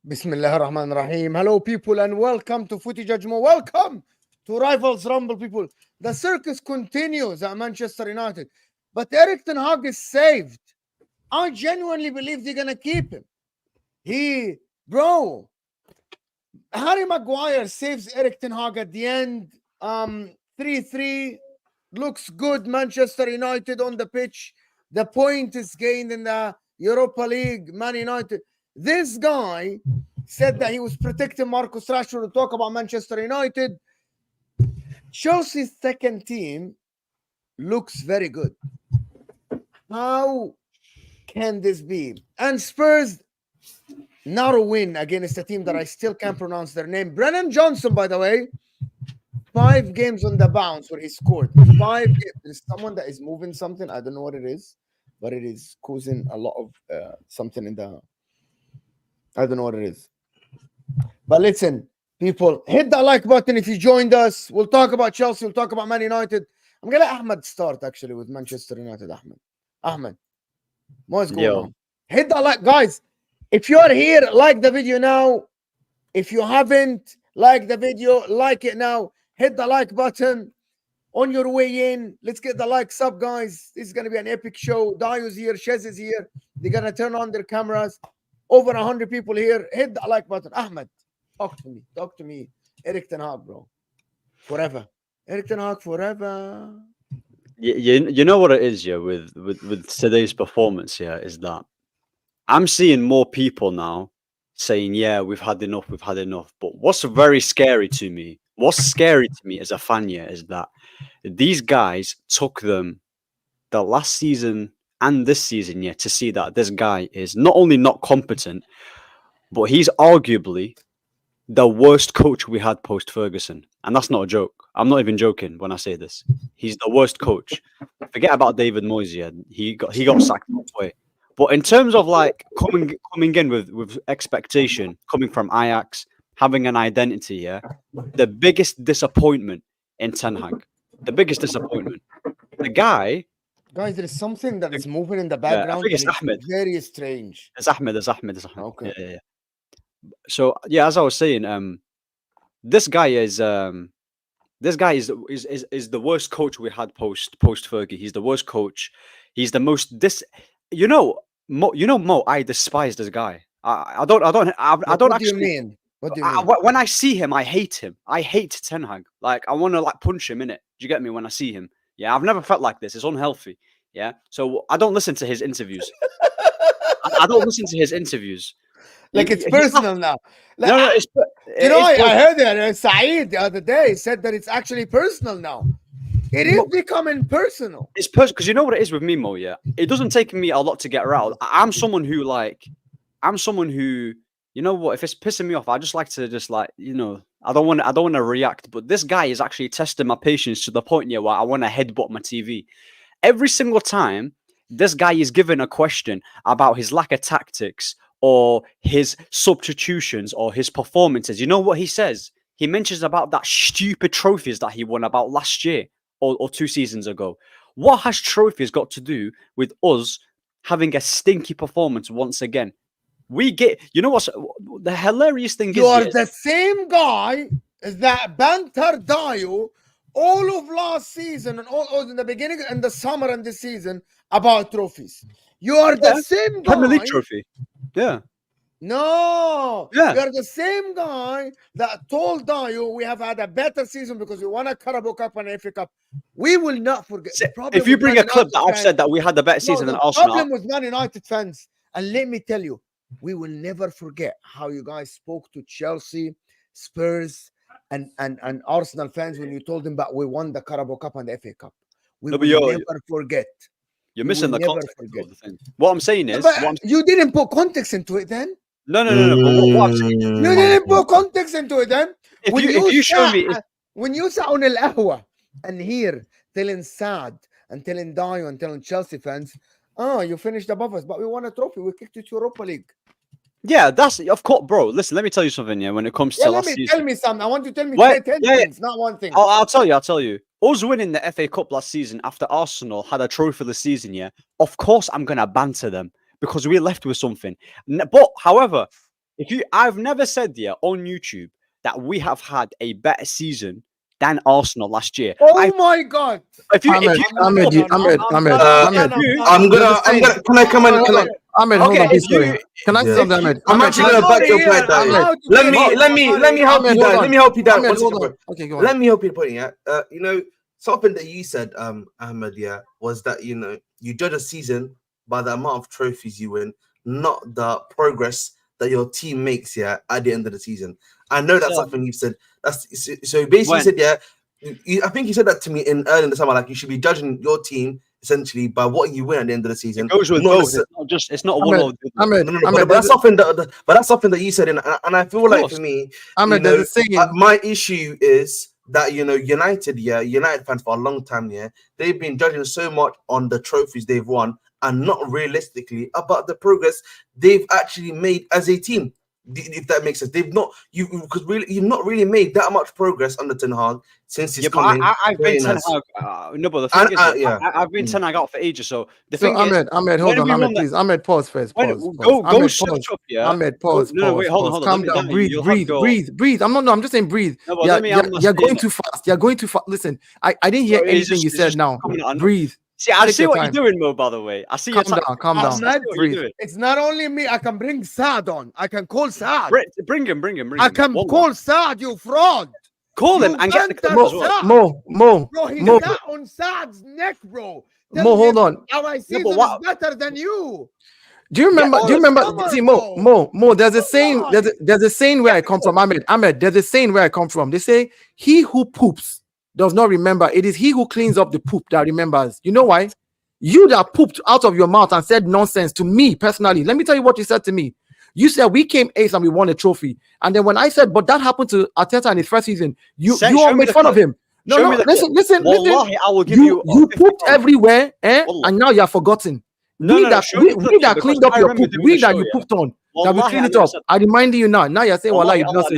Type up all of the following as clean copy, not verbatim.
Bismillah ar-Rahman ar-Rahim. Hello, people, and welcome to Footy Judgment. Welcome to Rivals Rumble, people. The circus continues at Manchester United, but Erik ten Hag is saved. I genuinely believe they're going to keep him. Harry Maguire saves Erik ten Hag at the end. 3-3. Looks good. Manchester United on the pitch. The point is gained in the Europa League. Man United. This guy said that he was protecting Marcus Rashford to talk about Manchester United. Chelsea's second team looks very good. How can this be? And Spurs, narrow win against a team that I still can't pronounce their name. Brennan Johnson, by the way, 5 games on the bounce where he scored. 5 games. There's someone that is moving something. I don't know what it is, but it is causing a lot of something in the... I don't know what it is. But listen, people, hit that like button if you joined us. We'll talk about Chelsea. We'll talk about Man United. I'm going to let Ahmed start, actually, with Manchester United. Ahmed, what's going on? Hit that like. Guys, if you are here, like the video now. If you haven't liked the video, like it now. Hit the like button on your way in. Let's get the likes up, guys. This is going to be an epic show. Dio's here. Shez is here. They're going to turn on their cameras. Over 100 people here. Hit the like button. Ahmed, talk to me. Talk to me. Erik ten Hag, bro. Forever. Erik ten Hag, forever. You know what it is, with today's performance here is that I'm seeing more people now saying, yeah, we've had enough. But what's very scary to me, as a fan here is that these guys took them the last season and this season, to see that this guy is not only not competent, but he's arguably the worst coach we had post Ferguson, and that's not a joke. I'm not even joking when I say this. He's the worst coach. Forget about David Moyes. Yeah, he got sacked halfway. But in terms of like coming in with expectation, coming from Ajax, having an identity, yeah, the biggest disappointment in Ten Hag, the biggest disappointment. The guy, Guys, there is something that is moving in the yeah, I background. think it's and Ahmed. Very strange. It's Ahmed. It's Ahmed. It's Ahmed. Okay. Yeah. So yeah, as I was saying, this guy is the worst coach we had post Fergie. He's the worst coach. He's the most Mo. I despise this guy. I don't What actually. do you mean? What do you mean? When I see him, I hate him. I hate Ten Hag. Like I want to like punch him in it. Do you get me? When I see him, yeah, I've never felt like this. It's unhealthy. Yeah, so I don't listen to his interviews. I don't listen to his interviews. Like it's personal now. Like, No, it's I heard that Saeed the other day said that it's actually personal now. It is becoming personal. It's personal because you know what it is with me, Mo. Yeah, it doesn't take me a lot to get riled. I'm someone who, you know what? If it's pissing me off, I just like to I don't want to react. But this guy is actually testing my patience to the point where I want to headbutt my TV every single time. This guy is given a question about his lack of tactics or his substitutions or his performances. You know what he says? He mentions about that stupid trophies that he won about last year or 2 seasons ago. What has trophies got to do with us having a stinky performance once again? We get, you know what's the hilarious thing you are the same guy that bantered Dayo all of last season and all in the beginning and the summer and the season about trophies. You are the same guy. Premier League trophy. Yeah. No. Yeah. You're the same guy that told Dayo we have had a better season because we won a Carabao Cup and FA Cup. We will not forget. If you bring a clip that I've said that we had the better season than Arsenal. The problem with Man United fans, and let me tell you, we will never forget how you guys spoke to Chelsea, Spurs, and Arsenal fans when you told them that we won the Carabao Cup and the FA Cup. We will never forget. You're missing the context of the thing. What I'm saying is... you didn't put context into it then? No. But what I'm saying, you didn't put context into it then? When you show me... When you sat on al-Ahwa and here telling Saad and telling Dayo and telling Chelsea fans, you finished above us, but we won a trophy. We kicked you to Europa League. Yeah, that's of course, bro. Listen, let me tell you something. Yeah, when it comes to last season, tell me something. I want you to tell me 10 things, not one thing. I'll tell you. Us winning the FA Cup last season after Arsenal had a trophy this season. Yeah, of course I'm gonna banter them because we left with something. But however, I've never said on YouTube that we have had a better season than Arsenal last year. My God! Ahmed, can I come in? Ahmed, hold on, please. Can I say something, Ahmed? I'm actually gonna back your point down. Let me help you down. Let me help you down. Okay, go on. Let me help you point. Yeah, something that you said, Ahmed, was that you judge a season by the amount of trophies you win, not the progress that your team makes at the end of the season. I know that's something you've said. So basically, you said I think you said that to me early in the summer. Like you should be judging your team essentially by what you win at the end of the season. It goes with both. It's not a one. But that's something that you said, and I feel like for me, my issue is that United fans for a long time, they've been judging so much on the trophies they've won and not realistically about the progress they've actually made as a team. If that makes sense, you've not really made that much progress under Ten Hag since he's coming. I've been Ten Hag. No, but the thing is, I've been Ten Hag out for ages. So the thing is, Ahmed, hold on, Ahmed, please. Ahmed, pause first. Go search up, Ahmed, pause. No, wait, hold on. Calm down. Breathe. I'm just saying breathe. You're going too fast. You're going too fast. Listen, I didn't hear anything you said now. Breathe. See, I see what you're doing, Mo, by the way. I see. Calm down. It's not only me. I can bring Saad on. I can call Saad. Bring him. I can call Saad, you fraud. Call him and get the clip as well. Mo. Bro, he's not on Saad's neck, bro. Mo, hold on. Our season is better than you. Do you remember? See, Mo. There's a saying. There's a saying where I come from, Ahmed. There's a saying where I come from. They say, "He who poops does not remember. It is he who cleans up the poop that remembers." You know why? You that pooped out of your mouth and said nonsense to me personally. Let me tell you what you said to me. You said we came eighth and we won a trophy. And then when I said, but that happened to Arteta in his first season, you all made fun of him. No, listen. Wallahi, I will give you pooped everywhere, and now you're forgotten. We that cleaned up your poop, we that you pooped on, that we cleaned it up. I'm reminding you now. Now you're saying, Wallahi, you not say.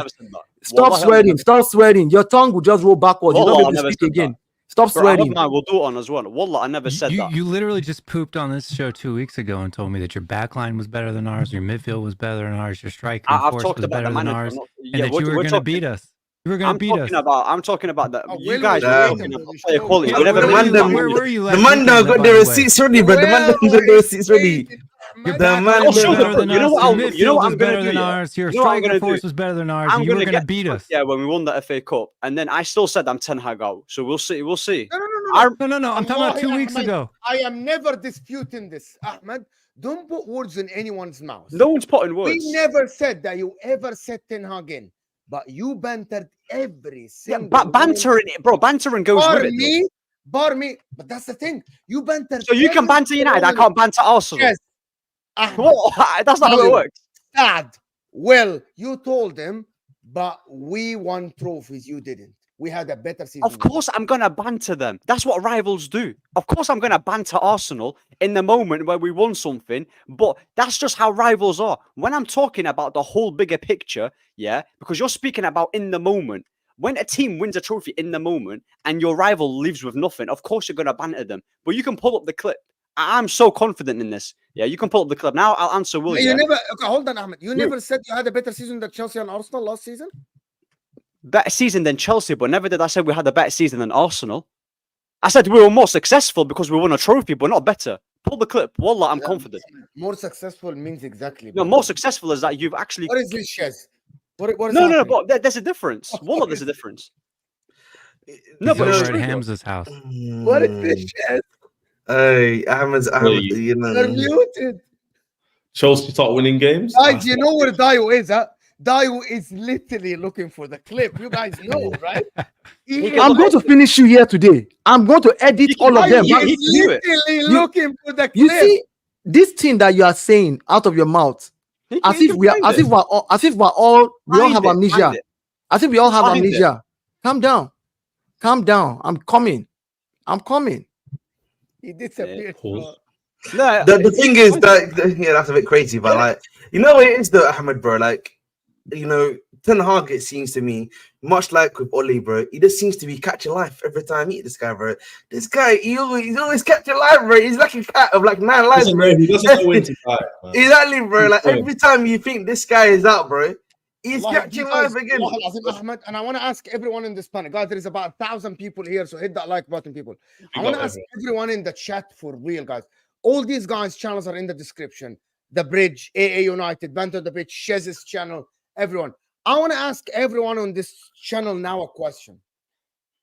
Stop swearing. Your tongue will just roll backwards. You don't be able to speak again. Stop swearing. We'll do it on as well. Wallah, I never said that. You literally just pooped on this show 2 weeks ago and told me that your back line was better than ours, your midfield was better than ours, your striking force was better than ours, and that you were going to beat us. You were going to beat us. I'm talking about that. You guys were talking about player quality. Where were you? The man now got the receipts ready, bro. The man got the receipts ready. Your back line was better than us. Your midfield was better than ours. Your striking force was better than ours. You were going to beat us. Yeah, when we won the FA Cup, and then I still said I'm Ten Hag out. So we'll see. We'll see. No. I'm talking about 2 weeks ago. I am never disputing this, Ahmed. Don't put words in anyone's mouth. No one's putting words. We never said that you ever said Ten Hag in, but you bantered every single. Yeah, bantering goes with it. Bar me. But that's the thing. You bantered. So you can banter United. I can't banter Arsenal. Yes. That's not how it works. Sad. Well, you told them, but we won trophies. You didn't. We had a better season. Of course, I'm going to banter them. That's what rivals do. Of course, I'm going to banter Arsenal in the moment where we won something, but that's just how rivals are. When I'm talking about the whole bigger picture, yeah, because you're speaking about in the moment. When a team wins a trophy in the moment and your rival leaves with nothing, of course you're going to banter them. But you can pull up the clip. I'm so confident in this. Yeah, you can pull up the clip. Now I'll answer Will. You never. Okay, hold on, Ahmed. You never said you had a better season than Chelsea and Arsenal last season? Better season than Chelsea, but never did I say we had a better season than Arsenal. I said we were more successful because we won a trophy, but not better. Pull the clip. Wallah, I'm confident. More successful means exactly. No, more successful is that you've actually. What is this, Shez? No, but there's a difference. Wallah, there's a difference. No, but it's at Hamza's house. What is this, Shez? Hey, Ahmed, you know. You're muted. Chelsea start winning games. Guys, you know where Dio is, huh? Dio is literally looking for the clip. You guys know, right? I'm going to finish you here today. I'm going to edit all of them. He's literally looking for the clip. You see, this thing that you are saying out of your mouth, as if we all have amnesia. As if we all have amnesia. Calm down. I'm coming. He disappeared. No, the thing is that that's a bit crazy, but like, you know what it is though, Ahmed, bro. Like, you know, Ten Hag, it seems to me, much like with Oli, bro, he just seems to be catching life every time he meet this guy, bro. This guy, he's always catching life, bro. He's like a cat of like 9 lives, bro. He doesn't know when to die, man. Exactly, bro. Like every time you think this guy is out, bro, he's catching life again. Ahmed, and I want to ask everyone in this panel, guys, there is about 1,000 people here, so hit that like button, people. I want to ask everyone in the chat for real, guys. All these guys' channels are in the description. The Bridge, AA United, Banter the Pitch, Shez's channel, everyone. I want to ask everyone on this channel now a question.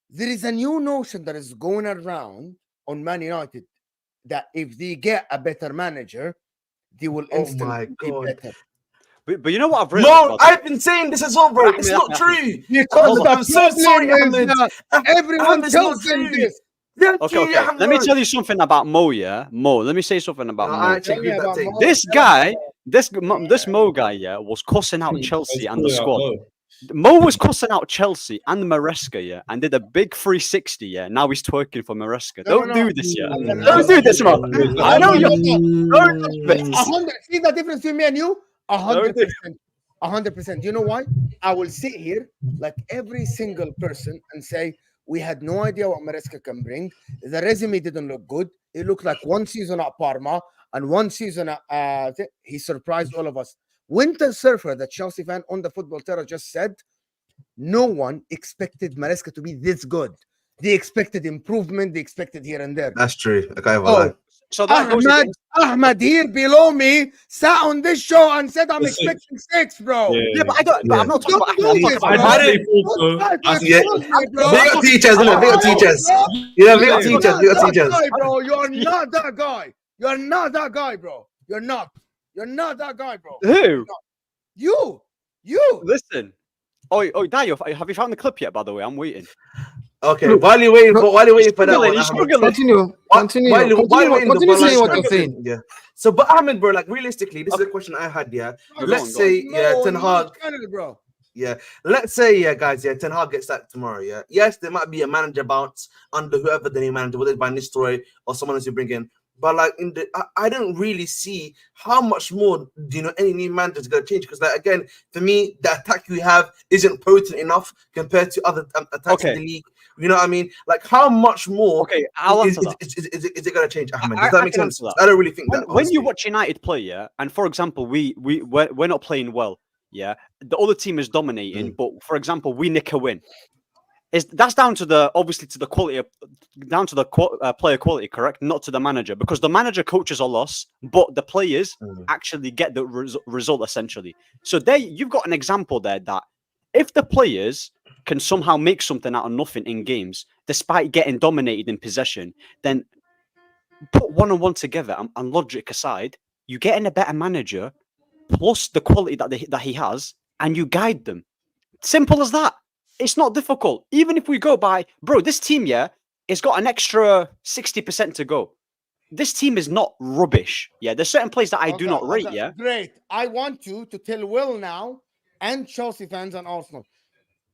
There is a new notion that is going around on Man United that if they get a better manager, they will instantly be better. But you know what I've realized? No, I've been saying this as well, bro. It's not true. Because I'm so sorry, Ahmed. Everyone tells them this. Okay. Let me tell you something about Mo, yeah? Mo, let me say something about Mo. This guy, this Mo guy, yeah, was cussing out Chelsea and the squad. Mo was cussing out Chelsea and Maresca, yeah, and did a big 360, yeah. Now he's twerking for Maresca. Don't do this, yeah. Don't do this, Mo. I know you're. See the difference between me and you? 100%. 100%. Do you know why? I will sit here like every single person and say, we had no idea what Maresca can bring. The resume didn't look good. It looked like one season at Parma and one season at he surprised all of us. Winter Surfer, the Chelsea fan on the Football Terror, just said no one expected Maresca to be this good. They expected improvement. They expected here and there. That's true. Okay, so that Ahmed here below me sat on this show and said I'm expecting 6, bro. Yeah, but I'm not talking about They got teachers, isn't it? They got teachers. Yeah, they got teachers. Bro, you're not that guy. You're not that guy, bro. You're not that guy, bro. Who? You. Listen. Oh, Dayo, have you found the clip yet? By the way, I'm waiting. Okay, while you're waiting for that one, continue saying what you're saying. Yeah. So, but Ahmed, bro, like realistically, this is a question I had. Yeah. Let's say, Ten Hag, bro. Yeah. Let's say, guys, Ten Hag gets sacked tomorrow. Yeah. Yes, there might be a manager bounce under whoever the new manager, whether it's by Nistelrooy or someone else you bring in. But like I don't really see how much more any new manager is going to change, because like again, for me, the attack we have isn't potent enough compared to other attacks in the league. You know what I mean? Like how much more? Okay, I'll answer that. Is it going to change, Ahmed? Does that make sense? I don't really think that. When you watch United play, and for example, we're not playing well. Yeah, the other team is dominating, but for example, we nick a win. That's down to the quality player quality, correct? Not to the manager, because the manager coaches a loss, but the players actually get the result essentially. So there, you've got an example there that if the players can somehow make something out of nothing in games, despite getting dominated in possession, then put one and one together and logic aside, you get in a better manager, plus the quality that he has, and you guide them. Simple as that. It's not difficult. Even if we go by, bro, this team, it's got an extra 60% to go. This team is not rubbish. Yeah, there's certain plays that I do not rate. Yeah, great. I want you to tell Will now and Chelsea fans and Arsenal,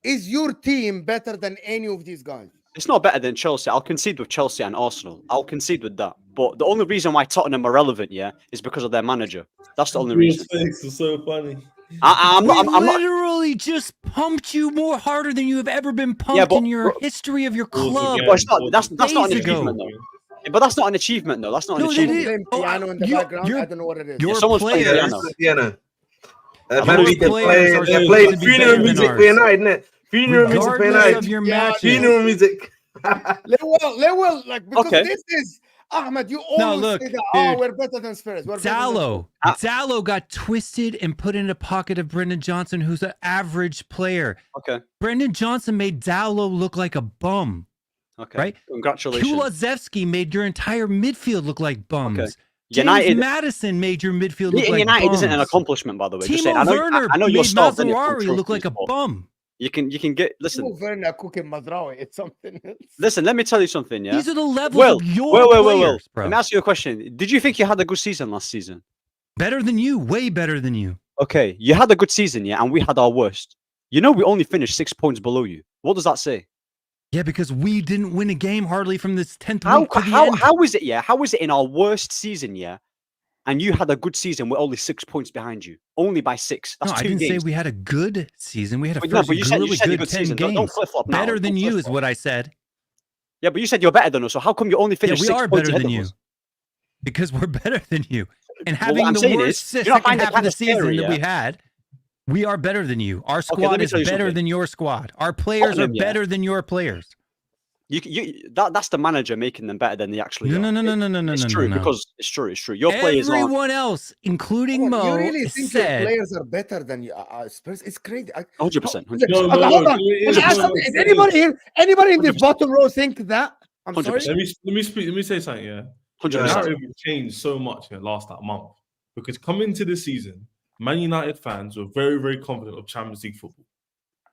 is your team better than any of these guys? It's not better than Chelsea. I'll concede with Chelsea and Arsenal. I'll concede with that. But the only reason why Tottenham are relevant, is because of their manager. That's the only reason. Face is so funny. I'm literally just pumped you more harder than you have ever been pumped in your history of your club. But that's not an achievement, though. But that's not an achievement, though. That's not an achievement. Piano in the background. I don't know what it is. Your someone's players, piano. They're playing funeral music for United, isn't it? Funeral music for United. Of your matches. Funeral music. Because this is Ahmed, you always say that, we're better than Spurs. Ďalo got twisted and put in the pocket of Brendan Johnson, who's an average player. Okay. Brendan Johnson made Ďalo look like a bum. Okay. Right? Congratulations. 𝐒𝐢𝐠𝐧 made your entire midfield look like bums. Okay. James Madison made your midfield look like United bums. Isn't an accomplishment, by the way. Timo Werner I know you're made starved. Mazraoui look like a bum. You can get listen. Timo Werner cooking Mazraoui. It's something else. Listen, let me tell you something. Yeah, these are the levels of your players, bro. Let me ask you a question. Did you think you had a good season last season? Better than you, way better than you. Okay, you had a good season, and we had our worst. We only finished 6 points below you. What does that say? Yeah, because we didn't win a game hardly from this 10th week to the end. How is it? Yeah, how is it in our worst season? Yeah. And you had a good season with only 6 points behind you. Only by 6. That's 2 games. I didn't say we had a good season. We had a really good 10 games. Don't flip-flop now. Better than you is what I said. Yeah, but you said you're better than us. So how come you only finished 6 points better ahead than of you? us? Because we're better than you. And having the worst second half of the season that we had, we are better than you. Our squad is better than your squad. Our players are better than your players. That's the manager making them better than they actually are. No. It's true because it's true. Your players are. Everyone else, including Mo, you really think your players are better than Spurs? It's crazy. 100%. Hold on. Is anybody in this bottom row think that? I'm 100%. sorry. Let me say something. Yeah, 100%. The narrative changed so much in the last month, because coming into this season, Man United fans were very, very confident of Champions League football.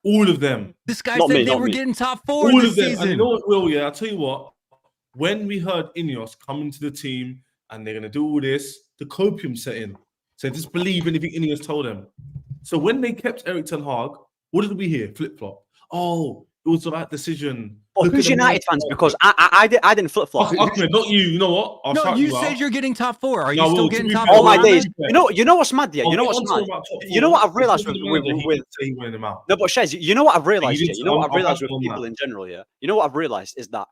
All of them. This guy said they were getting top 4 all this of them. season. And you know what, Will? I'll tell you what. When we heard Ineos come into the team and they're going to do all this, the Copium set in. So just believe anything Ineos told them. So when they kept Erik ten Hag, what did we hear? Flip-flop. Oh, it was the right decision. Well, who's United fans? Because I didn't flip-flop. Okay, not you. You know what? No, you said you're getting top 4. Are you still getting top 4? All my days. You know what's mad, yeah? You know what's mad? You know what I've realized with no, but Shez, you know what I've realized, yeah? You know what I've realized with people in general, yeah? You know what I've realized is that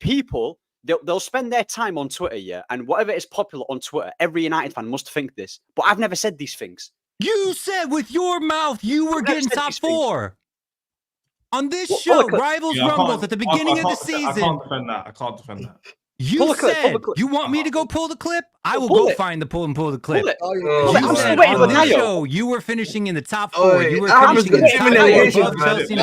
people, they'll spend their time on Twitter, yeah? And whatever is popular on Twitter, every United fan must think this. But I've never said these things. You said with your mouth you were getting top 4. On this show, Rivals Rumbles at the beginning of the season. I can't defend that. You said you want me to go pull the clip? I will go find the pull the clip. You said on this show you were finishing in the top 4. You were finishing in the top 4 above Chelsea.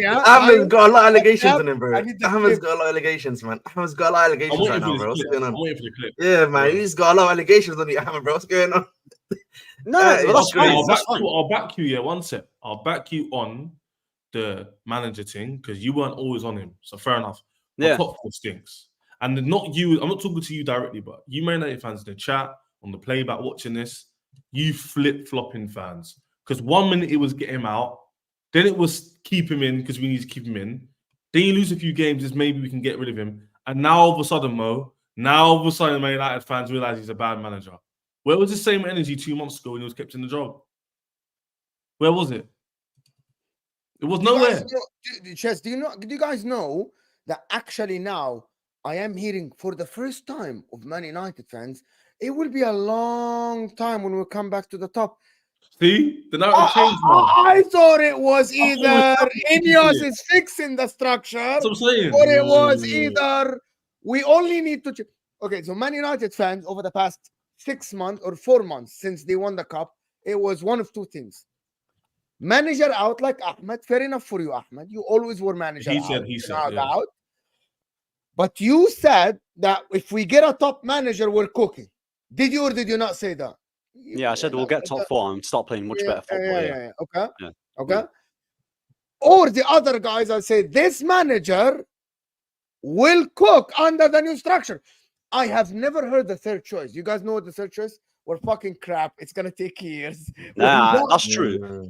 Ahmed's got a lot of allegations on him, bro. Ahmed's got a lot of allegations, man. Ahmed's got a lot of allegations right now, bro. What's going on? I'm waiting for the clip. Yeah, man. He's got a lot of allegations on you, Ahmed, bro. What's going on? No, that's fine. I'll back you. Yeah, one sec. I'll back you on the manager thing because you weren't always on him. So fair enough. But Yeah. top 4 stinks. And not you, I'm not talking to you directly, but you Man United fans in the chat, on the playback watching this, you flip-flopping fans. Because 1 minute it was get him out, then it was keep him in because we need to keep him in. Then you lose a few games, just maybe we can get rid of him. And now all of a sudden, Mo, Man United fans realize he's a bad manager. Where was the same energy 2 months ago when he was kept in the job? Where was it? It was nowhere. Chess, do you guys know that actually now I am hearing for the first time of Man United fans, it will be a long time when we come back to the top. See? The narrative changed now. I thought it was either Ineos is fixing the structure, That's what I'm saying. or it was either we only need to... Okay, so Man United fans over the past 6 months or 4 months since they won the cup, it was one of 2 things. Manager out like Ahmed, fair enough for you, Ahmed. You always were manager out. But you said that if we get a top manager, we're cooking. Did you or did you not say that? Yeah, I said we'll get top 4 and start playing much better football. Okay. Yeah. Okay. Or the other guys, I say this manager will cook under the new structure. I have never heard the third choice. You guys know what the third choice? We're fucking crap. It's gonna take years. Nah, that's true.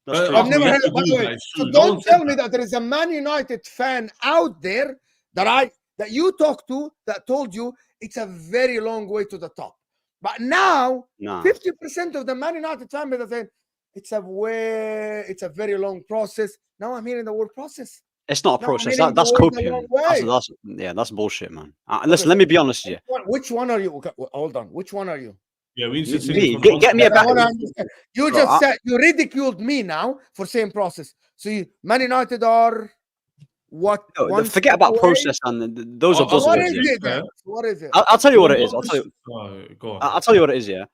That's true. I've never heard it, by the way. So don't tell me that there is a Man United fan out there that you talk to that told you it's a very long way to the top. But now, 50% of the Man United fan base are saying it's a very long process. Now I'm hearing the word process. It's not a process. That's Copium. That's bullshit, man. Listen, let me be honest with you. Which one are you? Okay, hold on. Which one are you? Yeah, we need to get me a back. You just said you ridiculed me now for saying process. So Man United are what? No, forget about process and those are buzzwords. What is it then? What is it? I'll tell you what it is. I'll tell you what it is. Yeah.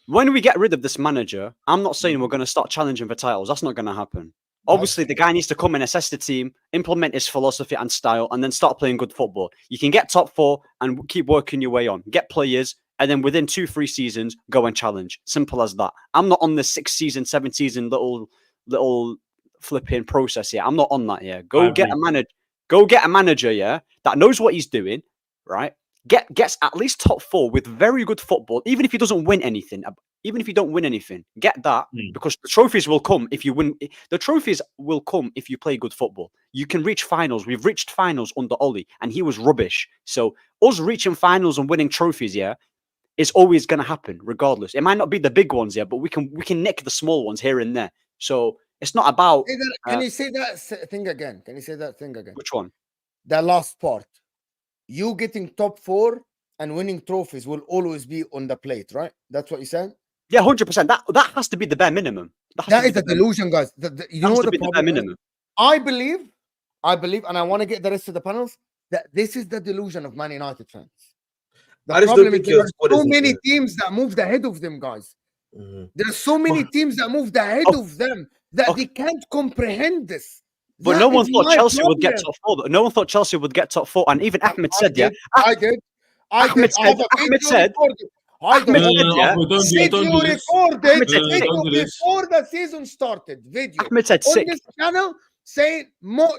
When we get rid of this manager, I'm not saying we're going to start challenging for titles. That's not going to happen. Obviously, the guy needs to come and assess the team, implement his philosophy and style, and then start playing good football. You can get top 4 and keep working your way on. Get players, and then within 2-3 seasons, go and challenge. Simple as that. I'm not on the 6-season, 7-season little flipping process here. I'm not on that here. Go get a manager, yeah, that knows what he's doing, right? Gets at least top 4 with very good football, even if he doesn't win anything. Even if you don't win anything, get that because the trophies will come if you win. The trophies will come if you play good football. You can reach finals. We've reached finals under Oli, and he was rubbish. So us reaching finals and winning trophies, yeah, is always going to happen regardless. It might not be the big ones, yeah, but we can nick the small ones here and there. So it's not about. Can you say that thing again? Can you say that thing again? Which one? The last part. You getting top 4 and winning trophies will always be on the plate, right? That's what you said? Yeah, 100%. That has to be the bare minimum. That is the delusion, guys. You know what the problem is? I believe, and I want to get the rest of the panels, that this is the delusion of Man United fans. The problem is there are so many teams that moved ahead of them, guys. There are so many teams that moved ahead of them that they can't comprehend this. But no one thought Chelsea would get top 4. No one thought Chelsea would get top 4. And even Ahmed said, yeah. Ahmed said, before the season started, video Ahmed said on this channel saying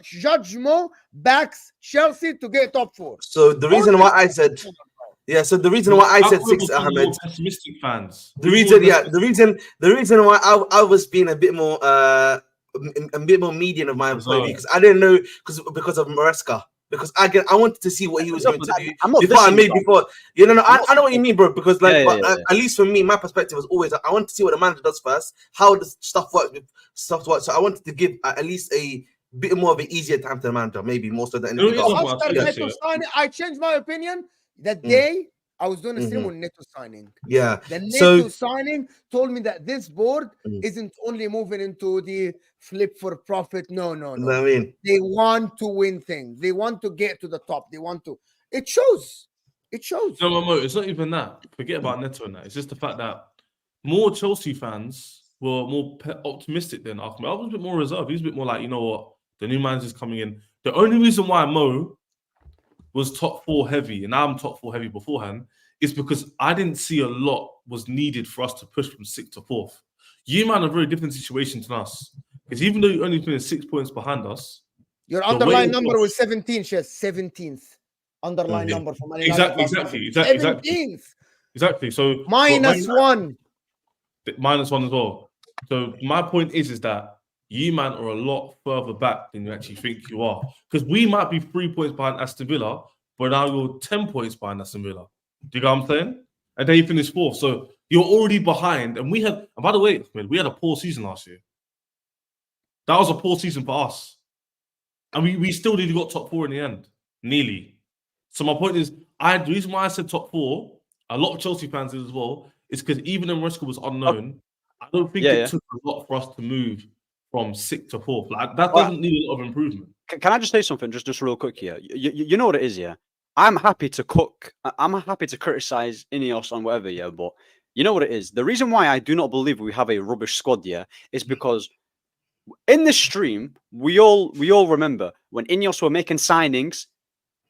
Judge Mo backs Chelsea to get top 4. So the reason why I said, so the reason why I said 6, Ahmed, pessimistic fans. The reason why I was being a bit more median of my point of view because I didn't know because of Maresca. Because I wanted to see what he was going to do I know what you mean, bro. Because at least for me, my perspective was always I want to see what the manager does first, how does stuff work. So I wanted to give at least a bit more of an easier time to the manager, maybe more so than anything else. I changed my opinion the day I was doing a stream on Neto signing. Yeah. The Neto signing told me that this board isn't only moving into the flip for profit. No. I mean, they want to win things. They want to get to the top. They want to. It shows. It shows. No, it's not even that. Forget about Neto and that. It's just the fact that more Chelsea fans were more optimistic than Ahmed. I was a bit more reserved. He was a bit more like, you know what? The new manager's coming in. The only reason why Mo was top 4 heavy, and I'm top 4 heavy beforehand, is because I didn't see a lot was needed for us to push from 6th to 4th. You man are a very different situation to us. Because even though you only finished 6 points behind us, your underlying number was 17. Shes 17th underlying number for Man United. Exactly. 17th. Exactly. So -1. -1 as well. So my point is that you man are a lot further back than you actually think you are. Because we might be 3 points behind Aston Villa, but now you're 10 points behind Aston Villa. Do you get what I'm saying? And then you finished 4th. So you're already behind. And by the way, we had a poor season last year. That was a poor season for us. And we still nearly got top 4 in the end. Nearly. So my point is, the reason why I said top 4, a lot of Chelsea fans did as well, is because even when Resco was unknown, I don't think it took a lot for us to move from 6th to 4th. Like that doesn't need a lot of improvement. Can I just say something just real quick here? You know what it is, yeah? I'm happy to criticize Ineos on whatever, yeah, but you know what it is? The reason why I do not believe we have a rubbish squad, yeah, is because in this stream, we all remember when Ineos were making signings,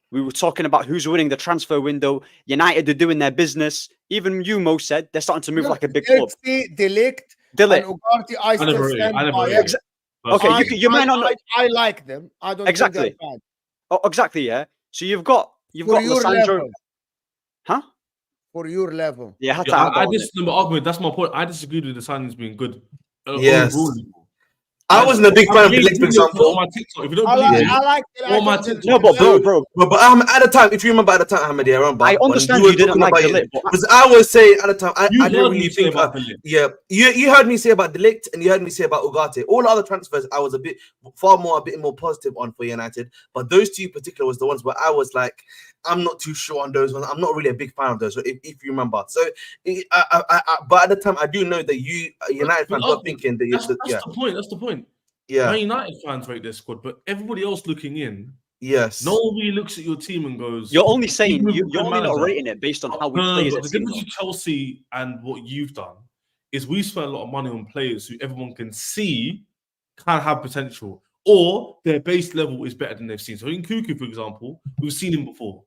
we were talking about who's winning the transfer window. United are doing their business. Even you, Mo, said they're starting to move like a big club. De Ligt and Ugarte, I still stand by it. Okay, you might not know. I like them. I don't think they're bad. Oh, exactly, yeah. So you've got Lissandro. Huh? For your level. Yeah, I just remember argument. That's my point. I disagreed with the signings being good. Yes. I wasn't a big fan of De Ligt, for example. On my TikTok, if you don't believe it, I like it. No, but bro. But at the time, if you remember at the time, Ahmed, yeah, I understand you didn't like De Ligt. Because I was saying at the time, I didn't really think about De Ligt. Yeah, you heard me say about De Ligt and you heard me say about Ugarte. All the other transfers, I was a bit more positive on for United. But those two in particular was the ones where I was like, I'm not too sure on those ones. I'm not really a big fan of those, if you remember. So, but at the time, I do know that you United fans were thinking that. That's the point. That's the point. Yeah, Man United fans rate their squad, but everybody else looking in, yes, no one really looks at your team and goes. You're only saying you're only not rating it based on how we play as a the team. difference with Chelsea and what you've done is we spend a lot of money on players who everyone can see can have potential, or their base level is better than they've seen. So in Cuckoo, for example, we've seen him before.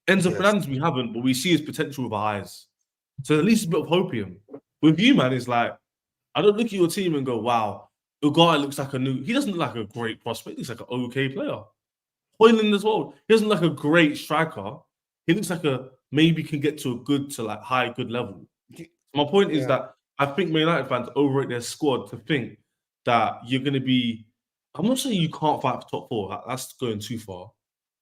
Enzo Fernandez, we haven't, but we see his potential with our eyes. So at least a bit of hopium. With you, man, it's like I don't look at your team and go, wow. Ugarte looks like he doesn't look like a great prospect. He looks like an okay player. Hoyland as well. He doesn't look like a great striker. He looks like maybe can get to a good to like high good level. My point is that I think Man United fans overrate their squad to think that you're going to be. I'm not saying you can't fight for top 4. That's going too far.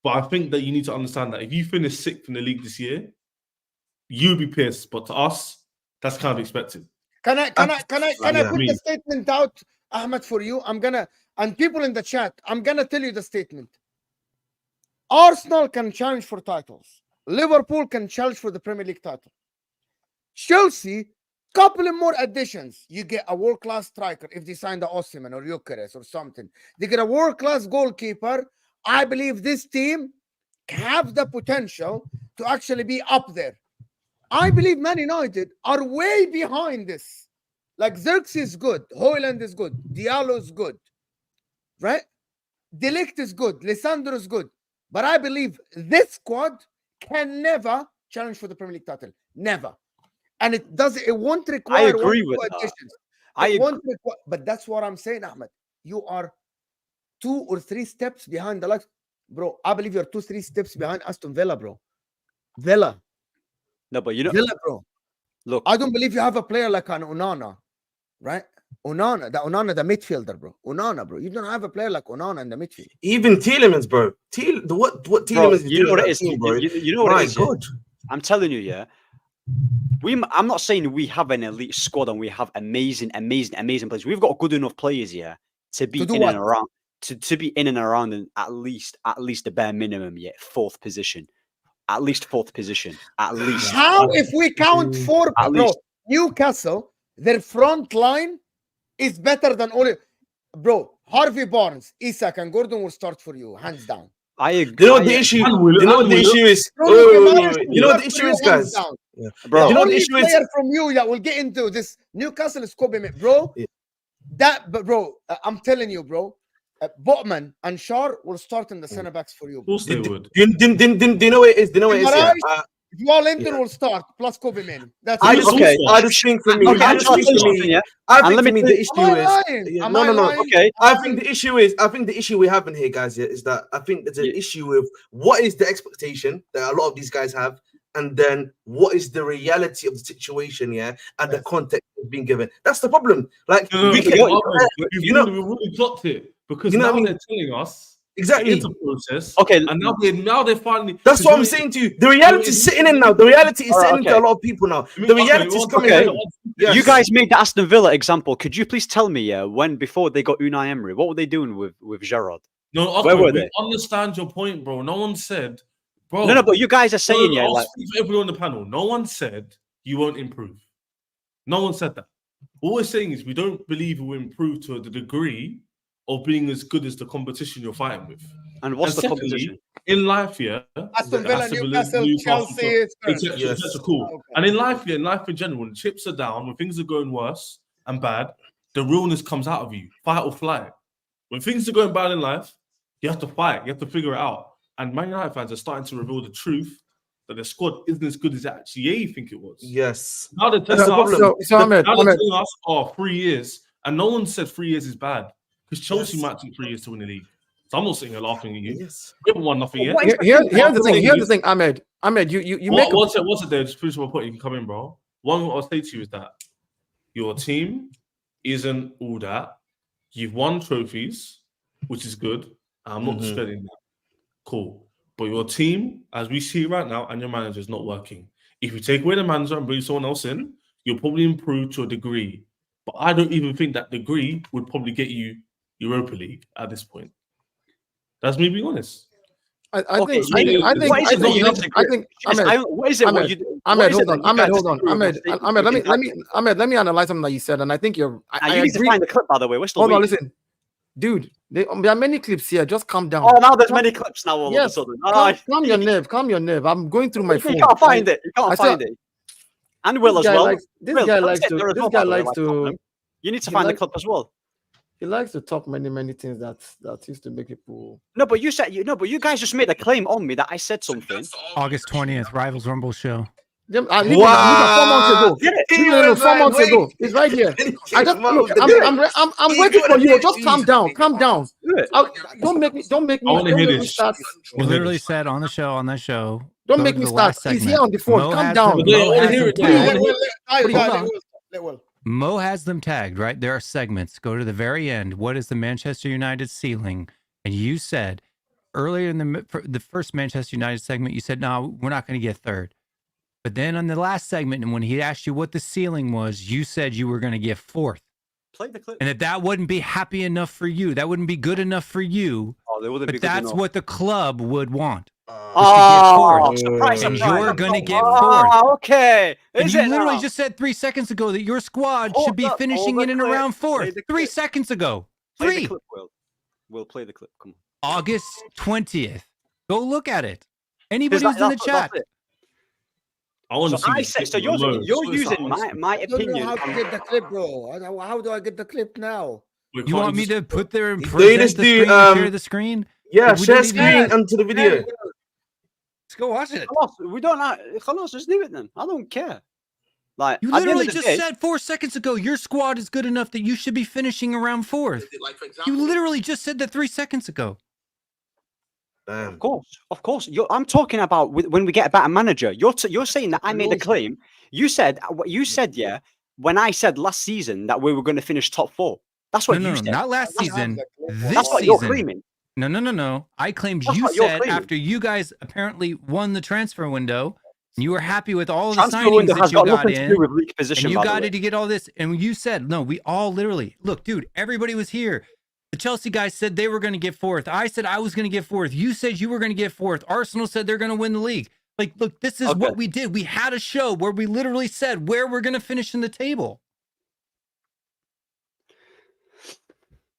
But I think that you need to understand that if you finish 6th in the league this year, you'll be pissed. But to us, that's kind of expected. Can I put the statement out? Ahmed, for you, and people in the chat, I'm gonna tell you the statement. Arsenal can challenge for titles. Liverpool can challenge for the Premier League title. Chelsea, couple of more additions. You get a world-class striker if they sign the Osimhen or 𝐒𝐬𝐞 or something. They get a world-class goalkeeper. I believe this team have the potential to actually be up there. I believe Man United are way behind this. Like 𝐒𝐬𝐞 is good, Hoyland is good, Diallo is good, right? De Ligt is good, Lissandro is good. But I believe this squad can never challenge for the Premier League title. Never. And it won't require. I agree with that. But that's what I'm saying, Ahmed. You are 2 or 3 steps behind the likes. Bro, I believe you're 2-3 steps behind Aston Villa, bro. Villa. No, but you know Villa, bro. Look, I don't believe you have a player like an Onana. Right? Onana, the midfielder, bro. Onana, bro. You don't have a player like Onana in the midfield. Even Tielemans, bro. What Tielemans is doing what it is, bro. You know what it is. God. I'm telling you, yeah. I'm not saying we have an elite squad and we have amazing players. We've got good enough players here to be in and around to be in and around in at least the bare minimum, yeah, 4th position. At least 4th position. At least. How if we count 4, bro? Newcastle, their front line is better than all. Bro, Harvey Barnes, Isak, and Gordon will start for you, hands down. I agree. You know what the issue? You know what the issue is? You know what the issue is, guys? Yeah. Bro, you know what the issue is? From you that will get into this Newcastle is Copium, bro. Yeah. Bro, I'm telling you, bro. Botman and Shar will start in the center backs for you. Of course they would. Do you know what it is? Do you know what it is? Yeah? Inter will start plus Copium. That's I it. just think for me, I think the issue is Okay. I think the issue we're having here, guys, is that I think there's an issue with what is the expectation that a lot of these guys have, and then what is the reality of the situation, and the context being given. That's the problem. Like we've already got it because now they're telling us. Exactly. It's a process. Okay. And now they're finally. That's what I'm saying to you. The reality is sitting in now. The reality is sitting into a lot of people now. The reality is coming in. Yes. You guys made the Aston Villa example. Could you please tell me, before they got Unai Emery, what were they doing with Gerrard? No, where were they? Understand your point, bro. No one said, bro. No, but you guys are saying, like everyone on the panel. No one said you won't improve. No one said that. All we're saying is we don't believe we'll improve to the degree of being as good as the competition you're fighting with. And what's the competition? In life, Aston Villa, Newcastle, Chelsea, etc. Cool. Okay. And in life in general, when chips are down, when things are going worse and bad, the realness comes out of you. Fight or flight. When things are going bad in life, you have to fight. You have to figure it out. And Man United fans are starting to reveal the truth that the squad isn't as good as actually you think it was. Yes. Now they're telling us, 3 years. And no one said 3 years is bad. Because Chelsea might take 3 years to win the league. So I'm not sitting here laughing at you. Yes. We haven't won nothing yet. Here's the thing, Ahmed. Ahmed, you make what's it there? Just finish my point. You can come in, bro. One what I'll say to you is that your team isn't all that. You've won trophies, which is good. I'm not discrediting that. Cool. But your team, as we see right now, and your manager is not working. If you take away the manager and bring someone else in, you'll probably improve to a degree. But I don't even think that degree would probably get you Europa League at this point. That's me being honest. Hold on. Ahmed, let me analyze something that you said, and I think you're. I need to find the clip, by the way. We're still Hold on, listen, dude. There are many clips here. Just calm down. Oh, now there's many clips now. All of a sudden. Calm your nerve. Calm your nerve. I'm going through my phone. You can't find it. You can't find it. And Will as well. This guy likes to. You need to find the clip as well. He likes to talk many things that used to make people. No, but you said but you guys just made a claim on me that I said something. August 20th, Rivals Rumble show. Wow! 4 months ago. 4 months ago. It's right here. I'm waiting for you. Just calm down. Calm down. Don't make me. I want to hear this. We literally said on the show. Don't make me start. He's here on the phone. Calm down. Mo has them tagged, right? There are segments. Go to the very end. What is the Manchester United ceiling? And you said earlier in the first Manchester United segment, you said, no, we're not going to get third. But then on the last segment, and when he asked you what the ceiling was, you said you were going to get fourth. Play the clip. And that wouldn't be happy enough for you. That wouldn't be good enough for you. But that's what the club would want. Surprise! You're gonna get fourth. Okay. And you literally just said 3 seconds ago that your squad should be finishing in and around fourth. 3 seconds ago. We'll play the clip. Come on. August 20th. Go look at it. Anybody who's in the chat. I want to see. So you're using my opinion. How to get the clip, bro? How do I get the clip now? You want me to put there and present the screen, share the screen? Yeah, share screen onto the video. Let's go watch it. We don't have. Just do it then. I don't care. Like you literally just said 4 seconds ago, your squad is good enough that you should be finishing around fourth. You literally just said that 3 seconds ago. Damn. Of course. I'm talking about when we get a better manager. You're saying that I made a claim. You said when I said last season that we were going to finish top 4. That's what you said. Not last season. That's what you're claiming. No. I claimed you said after you guys apparently won the transfer window, and you were happy with all the signings that you got in, and you got it to get all this, and you said, no, we all literally, look, dude, everybody was here. The Chelsea guys said they were going to get fourth. I said I was going to get fourth. You said you were going to get fourth. Arsenal said they're going to win the league. Like, look, this is what we did. We had a show where we literally said where we're going to finish in the table.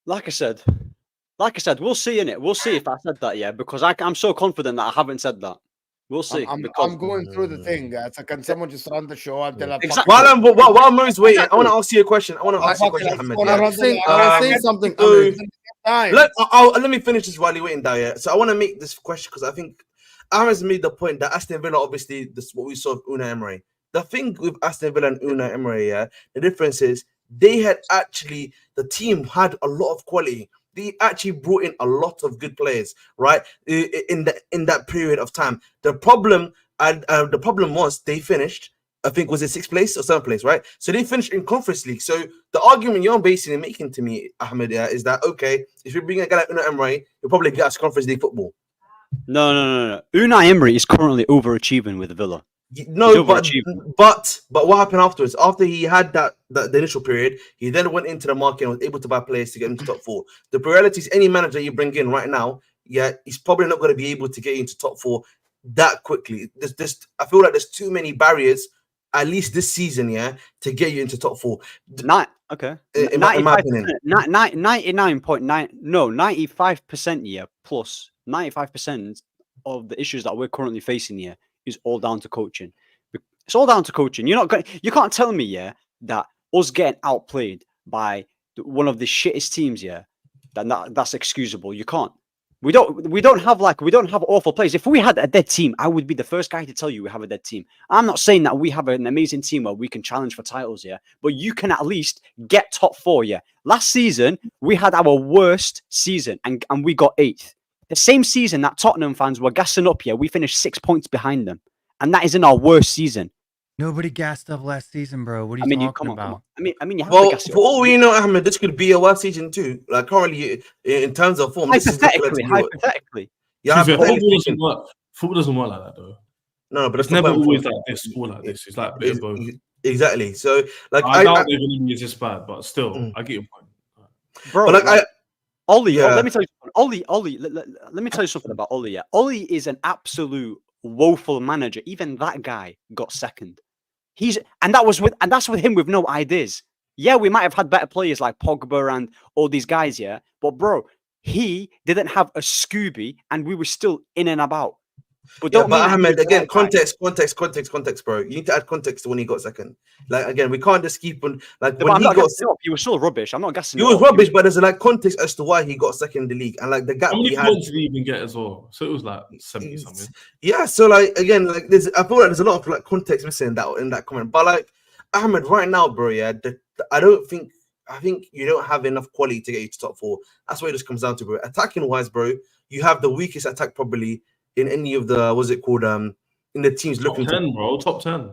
Like I said, we'll see in it. We'll see if I said that, because I'm so confident that I haven't said that. We'll see. I'm going through the thing. So can someone just run the show until exactly. While Mo's waiting, I want to ask you a question. I was saying something. Let me finish this while you're waiting, Daya. So I want to make this question because I think Ahmed's made the point that Aston Villa, obviously, this is what we saw with Unai Emery. The thing with Aston Villa and Unai Emery, yeah, the difference is the team had a lot of quality. They actually brought in a lot of good players, right? In that period of time. The problem was they finished, I think, was it 6th place or 7th place, right? So they finished in Conference League. So the argument you're basically making to me, Ahmed, is that, okay, if you bring a guy like Unai Emery, you'll probably get us Conference League football. No. Unai Emery is currently overachieving with Villa. No, but what happened afterwards? After he had the initial period, he then went into the market and was able to buy players to get into top 4. The reality is, any manager you bring in right now, yeah, he's probably not going to be able to get into top 4 that quickly. I feel like there's too many barriers, at least this season, yeah, to get you into top 4. Okay. In my opinion, 95%, yeah, plus 95% of the issues that we're currently facing here is all down to coaching. It's all down to coaching. You can't tell me, yeah, that us getting outplayed by one of the shittest teams, yeah, that's excusable. You can't. We don't have awful players. If we had a dead team, I would be the first guy to tell you we have a dead team. I'm not saying that we have an amazing team where we can challenge for titles, yeah, but you can at least get top 4, yeah. Last season we had our worst season and we got 8th. The same season that Tottenham fans were gassing up, yeah, we finished 6 points behind them, and that is in our worst season. Nobody gassed up last season, bro. What are you talking about? I mean, you have well, to gas it for all we know, Ahmed, this could be a worst season too. Like currently, in terms of form, hypothetically, Football doesn't work like that, though. No, but it's never always like this. Sport like this. It's like a bit of both. Exactly. So, like, I doubt they're going to be this bad, but still, I get your point, bro. But Ollie, let me tell you something. Ollie, let me tell you something about Ollie. Yeah, Ollie is an absolute woeful manager. Even that guy got second. That's with him with no ideas. Yeah, we might have had better players like Pogba and all these guys, yeah. But bro, he didn't have a Scooby, and we were still in and about. But Ahmed, again, context, bro. You need to add context to when he got second. Like, again, we can't just keep on when he got second. He was still rubbish. I'm not guessing. He was rubbish, but there's context as to why he got second in the league, and the gap he had. How many points did he even get as well? So it was 70 something. Yeah, so again, I feel like there's a lot of context missing in that comment. But Ahmed, right now, bro, yeah, I think you don't have enough quality to get you to top 4. That's what it just comes down to, bro. Attacking wise, bro, you have the weakest attack probably in any of the in the teams looking top 10.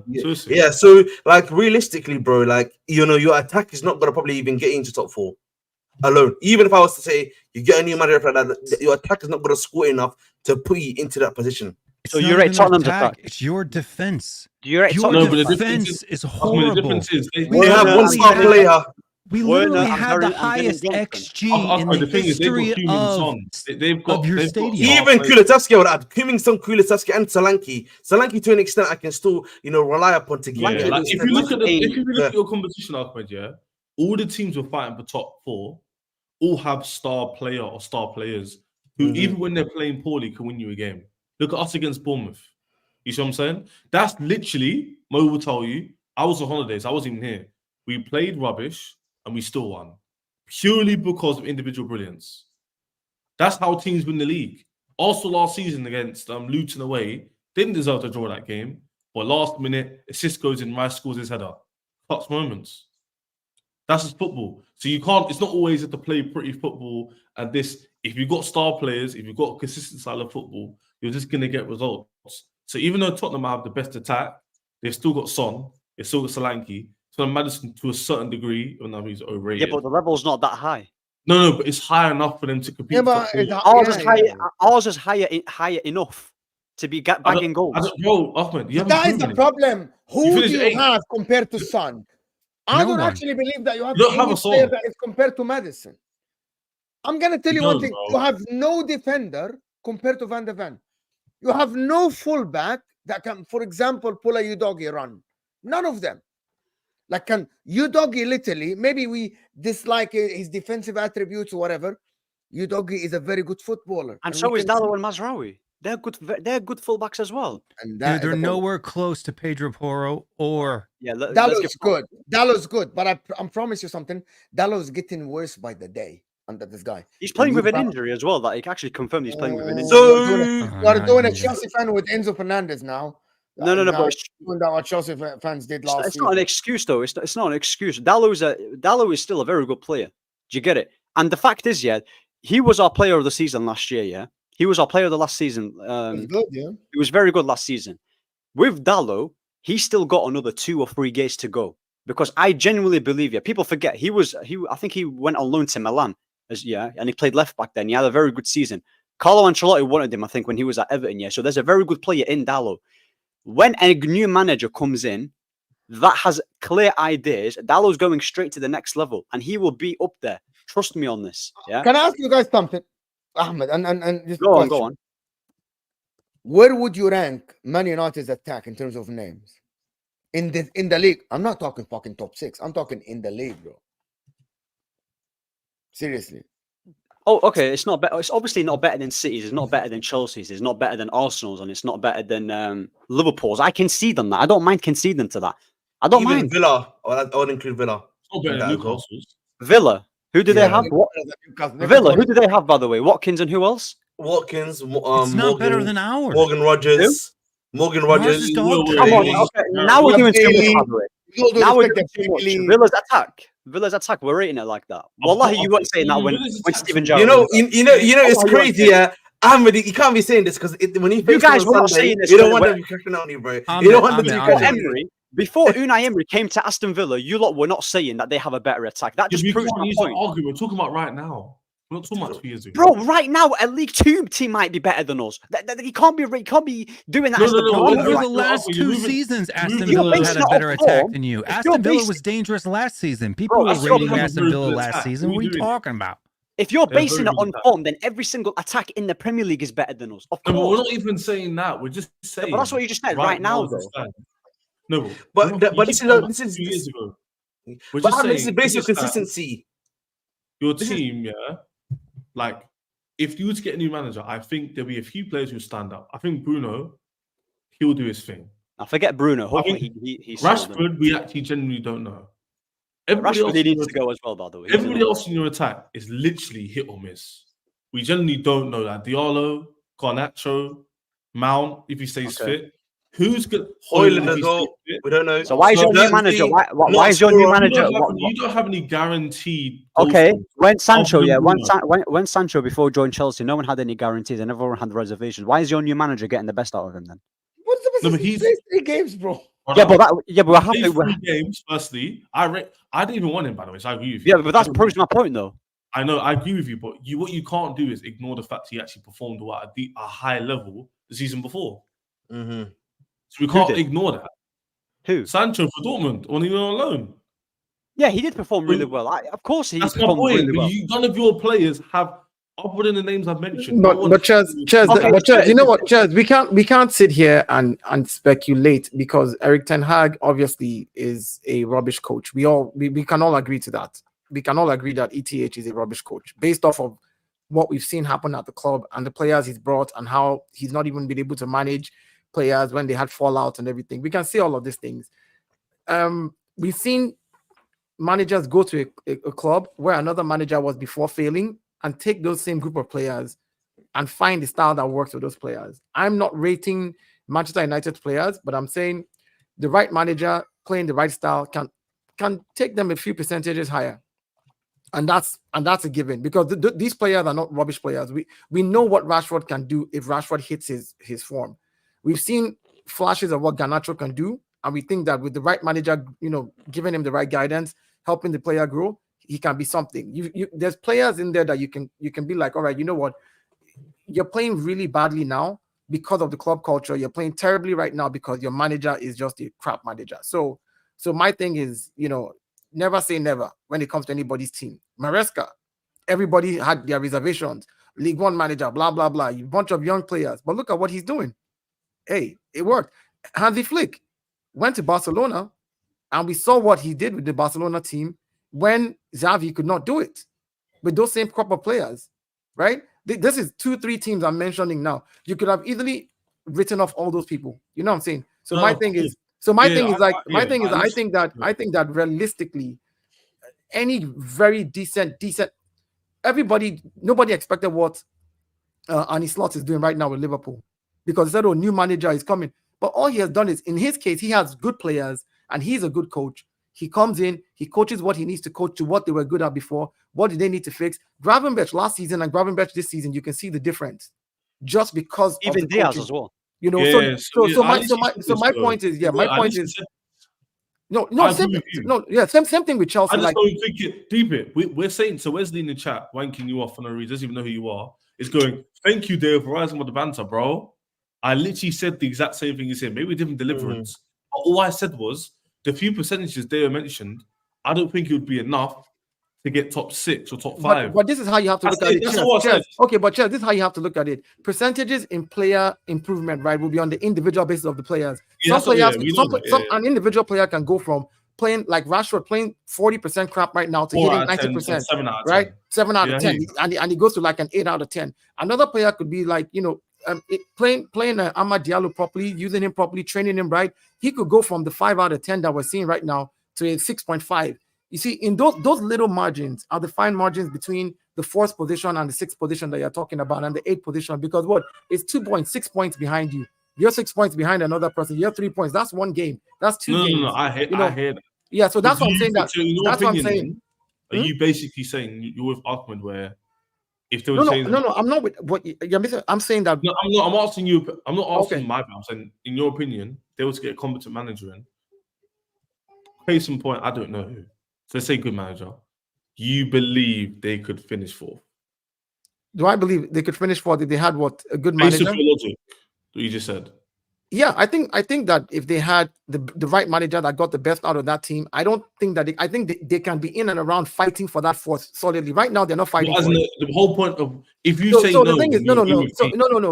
Yeah, so realistically, bro, your attack is not gonna probably even get into top 4 alone. Even if I was to say you get a new manager like that, your attack is not gonna score enough to put you into that position. So you rate Tottenham's attack. It's your defense. Your defense is horrible. The difference is we have one star player. We literally had the highest XG in the history of your stadium. Even 𝐒𝐬𝐿 would add 𝐒𝐬𝐿, and Solanke. Solanke, to an extent, I can still rely upon to get. If you look at your competition, Ahmed, yeah, all the teams were fighting for top 4 all have star player or star players who, even when they're playing poorly, can win you a game. Look at us against Bournemouth. You see what I'm saying? That's literally, Mo will tell you, I was on holidays, I wasn't even here. We played rubbish and we still won. Purely because of individual brilliance. That's how teams win the league. Also last season against Luton away, didn't deserve to draw that game. But last minute, assist goes in, Rice scores his header. Clutch moments. That's just football. So you can't, it's not always have to play pretty football and this. If you've got star players, if you've got a consistent style of football, you're just going to get results. So even though Tottenham have the best attack, they've still got Son, they've still got Solanke. So Maddison to a certain degree, even though he's overrated. Yeah, but the level's not that high. No, but it's high enough for them to compete. Yeah, but ours is higher enough to be bagging goals. Ahmed, that is the problem. Who do you have compared to Son? I don't actually believe that you have any player that is compared to Maddison. I'm going to tell you one thing. You have no defender compared to Van de Ven. You have no fullback that can, for example, pull a Udogie run. None of them. Can Udogie literally, maybe we dislike his defensive attributes or whatever. Udogie is a very good footballer. And so is Dalot and Mazraoui. They're good fullbacks as well. And they're nowhere close to Pedro Porro or Dalot's good. Dalot's good, but I promise you something. Dalot's getting worse by the day. under this guy. He's playing with an injury as well. That he actually confirmed he's playing with an injury. So You're doing a Chelsea fan with Enzo Fernandez now. No. But doing that what Chelsea fans did last season. It's not an excuse though. It's not an excuse. Dalot is still a very good player. Do you get it? And the fact is, yeah, he was our player of the season last year. Yeah, he was our player of the last season. It was good, yeah. He was very good last season. With Dalot, he's still got another 2 or 3 games to go. Because I genuinely believe, yeah, people forget I think he went on loan to Milan, and he played left back then. He had a very good season. Carlo Ancelotti wanted him, I think, when he was at Everton, yeah. So there's a very good player in Dalot. When a new manager comes in that has clear ideas, Dalot's going straight to the next level, and he will be up there. Trust me on this. Yeah. Can I ask you guys something, Ahmed? And just go on. Where would you rank Man United's attack in terms of names? In the league, I'm not talking fucking top 6. I'm talking in the league, bro. Seriously. Oh, okay. It's not better. It's obviously not better than City's. It's not better than Chelsea's. It's not better than Arsenal's, and it's not better than Liverpool's. I concede on that. I don't mind conceding to that. I don't mind. Villa. I would include Villa. It's not better than Newcastle's. Villa. Who do they have? Villa. Who do they have, by the way? Watkins and who else? Watkins. It's not better than ours. Morgan Rogers. Come on, okay. Now we're doing too much, by the way. Now we're doing too much. Villa's attack. We're rating it like that. Wallahi, you weren't saying that when Steven Gerrard. You know, it's crazy. Yeah, Ahmed, you can't be saying this because when you guys were not saying this. You don't want them to be cracking on you, bro. You don't want them to be cracking on you. Before Unai Emery came to Aston Villa, you lot were not saying that they have a better attack. That just proves my point. We're talking about right now. We're not talking about 2 years ago. Bro, right now, a League 2 team might be better than us. He can't be doing that. Over the last 2 seasons, Aston Villa had a better attack than you. Aston Villa was dangerous last season. People were rating Aston Villa last season. What are you talking about? If you're basing it on form, then every single attack in the Premier League is better than us. Of course. No, we're not even saying that. We're just saying. But that's what you just said right now, though. No, but this is 2 years ago. But this is basic consistency. Your team, yeah. Like, if you were to get a new manager, I think there'll be a few players who stand up. I think Bruno, he'll do his thing. I forget Bruno. Hopefully he's Rashford, we actually genuinely don't know. Rashford needs to go as well, by the way. Everybody else in your attack is literally hit or miss. We generally don't know that. Diallo, Garnacho, Mount, if he stays fit. Who's good? Hoyland as well. We don't know. So why is your new manager? Why is your new manager? You don't have any guaranteed. Okay, when Sancho, when Sancho before joined Chelsea, no one had any guarantees and everyone had reservations. Why is your new manager getting the best out of him then? What's the best? No, he's 3 games, bro. But I have to. 3 games. Firstly, I didn't even want him, by the way. So I agree with you. Yeah, but that proves my point, though. I know, I agree with you, but what you can't do is ignore the fact he actually performed at a high level the season before. Mm-hmm. So we can't ignore that. Who? Sancho for Dortmund, when he went on loan. Yeah, he did perform really well. Of course, he performed really well. None of your players have, other than the names I've mentioned. But Chaz, you know what, Chaz, we can't sit here and speculate because Erik ten Hag obviously is a rubbish coach. We can all agree to that. We can all agree that ETH is a rubbish coach based off of what we've seen happen at the club and the players he's brought and how he's not even been able to manage players when they had fallout and everything. We can see all of these things. We've seen managers go to a club where another manager was before failing and take those same group of players and find the style that works with those players. I'm not rating Manchester United players, but I'm saying the right manager playing the right style can take them a few percentages higher. And that's a given because these players are not rubbish players. We know what Rashford can do if Rashford hits his form. We've seen flashes of what Garnacho can do, and we think that with the right manager, giving him the right guidance, helping the player grow, he can be something. There's players in there that you can be like, all right, you know what? You're playing really badly now because of the club culture. You're playing terribly right now because your manager is just a crap manager. So my thing is, never say never when it comes to anybody's team. Maresca, everybody had their reservations. League One manager, blah, blah, blah. A bunch of young players. But look at what he's doing. Hey, it worked. Hansi Flick went to Barcelona, and we saw what he did with the Barcelona team when Xavi could not do it with those same crop of players, right? This is 2-3 teams I'm mentioning now. You could have easily written off all those people. You know what I'm saying? So my thing is, I think that realistically, any very decent nobody expected what Arne Slot is doing right now with Liverpool, because they said, "Oh, new manager is coming." But all he has done is, in his case, he has good players and he's a good coach. He comes in, he coaches what he needs to coach to what they were good at before. What did they need to fix? Gravenberch last season and Gravenberch this season, you can see the difference, just because even of the Diaz coaching. as well. You know, my point is, same thing with Chelsea. I just don't think it deep it. We're saying, so Wesley in the chat wanking you off for no reason, doesn't even know who you are. Is going, thank you, Dave, for rising with the banter, bro. I literally said the exact same thing you said, maybe different deliverance. But all I said was the few percentages Dave mentioned, I don't think it would be enough to get top 6 or top 5. But this is how you have to look at it. Okay, but this is how you have to look at it. Percentages in player improvement, right, will be on the individual basis of the players. An individual player can go from playing like Rashford, playing 40% crap right now to hitting 90%, 7 out of 10. right? 7 out of 10, and he goes to like an 8 out of 10. Another player could be like, playing Amad Diallo properly, using him properly, training him right. He could go from the 5 out of 10 that we're seeing right now to a 6.5. You see, in those little margins are the fine margins between the 4th position and the 6th position that you're talking about, and the 8th position, because it's 2.6 points behind you. You're 6 points behind another person. You're 3 points. That's one game. That's 2 games. No. I hear that. Yeah, so that's what I'm saying. That's what I'm saying. Are you basically saying you're with Ahmed where if they were saying no, I'm not with what you're missing. I'm saying that I'm asking you. I'm not asking my opinion. I'm saying, in your opinion, they were to get a competent manager in. Case in point, I don't know who. So let's say good manager. You believe they could finish 4th? Do I believe they could finish 4th if they had a good manager? Based on your logic that you just said. Yeah, I think that if they had the right manager that got the best out of that team, I don't think that I think they can be in and around fighting for that 4th solidly. Right now, they're not fighting. The whole point of if you say the thing is no.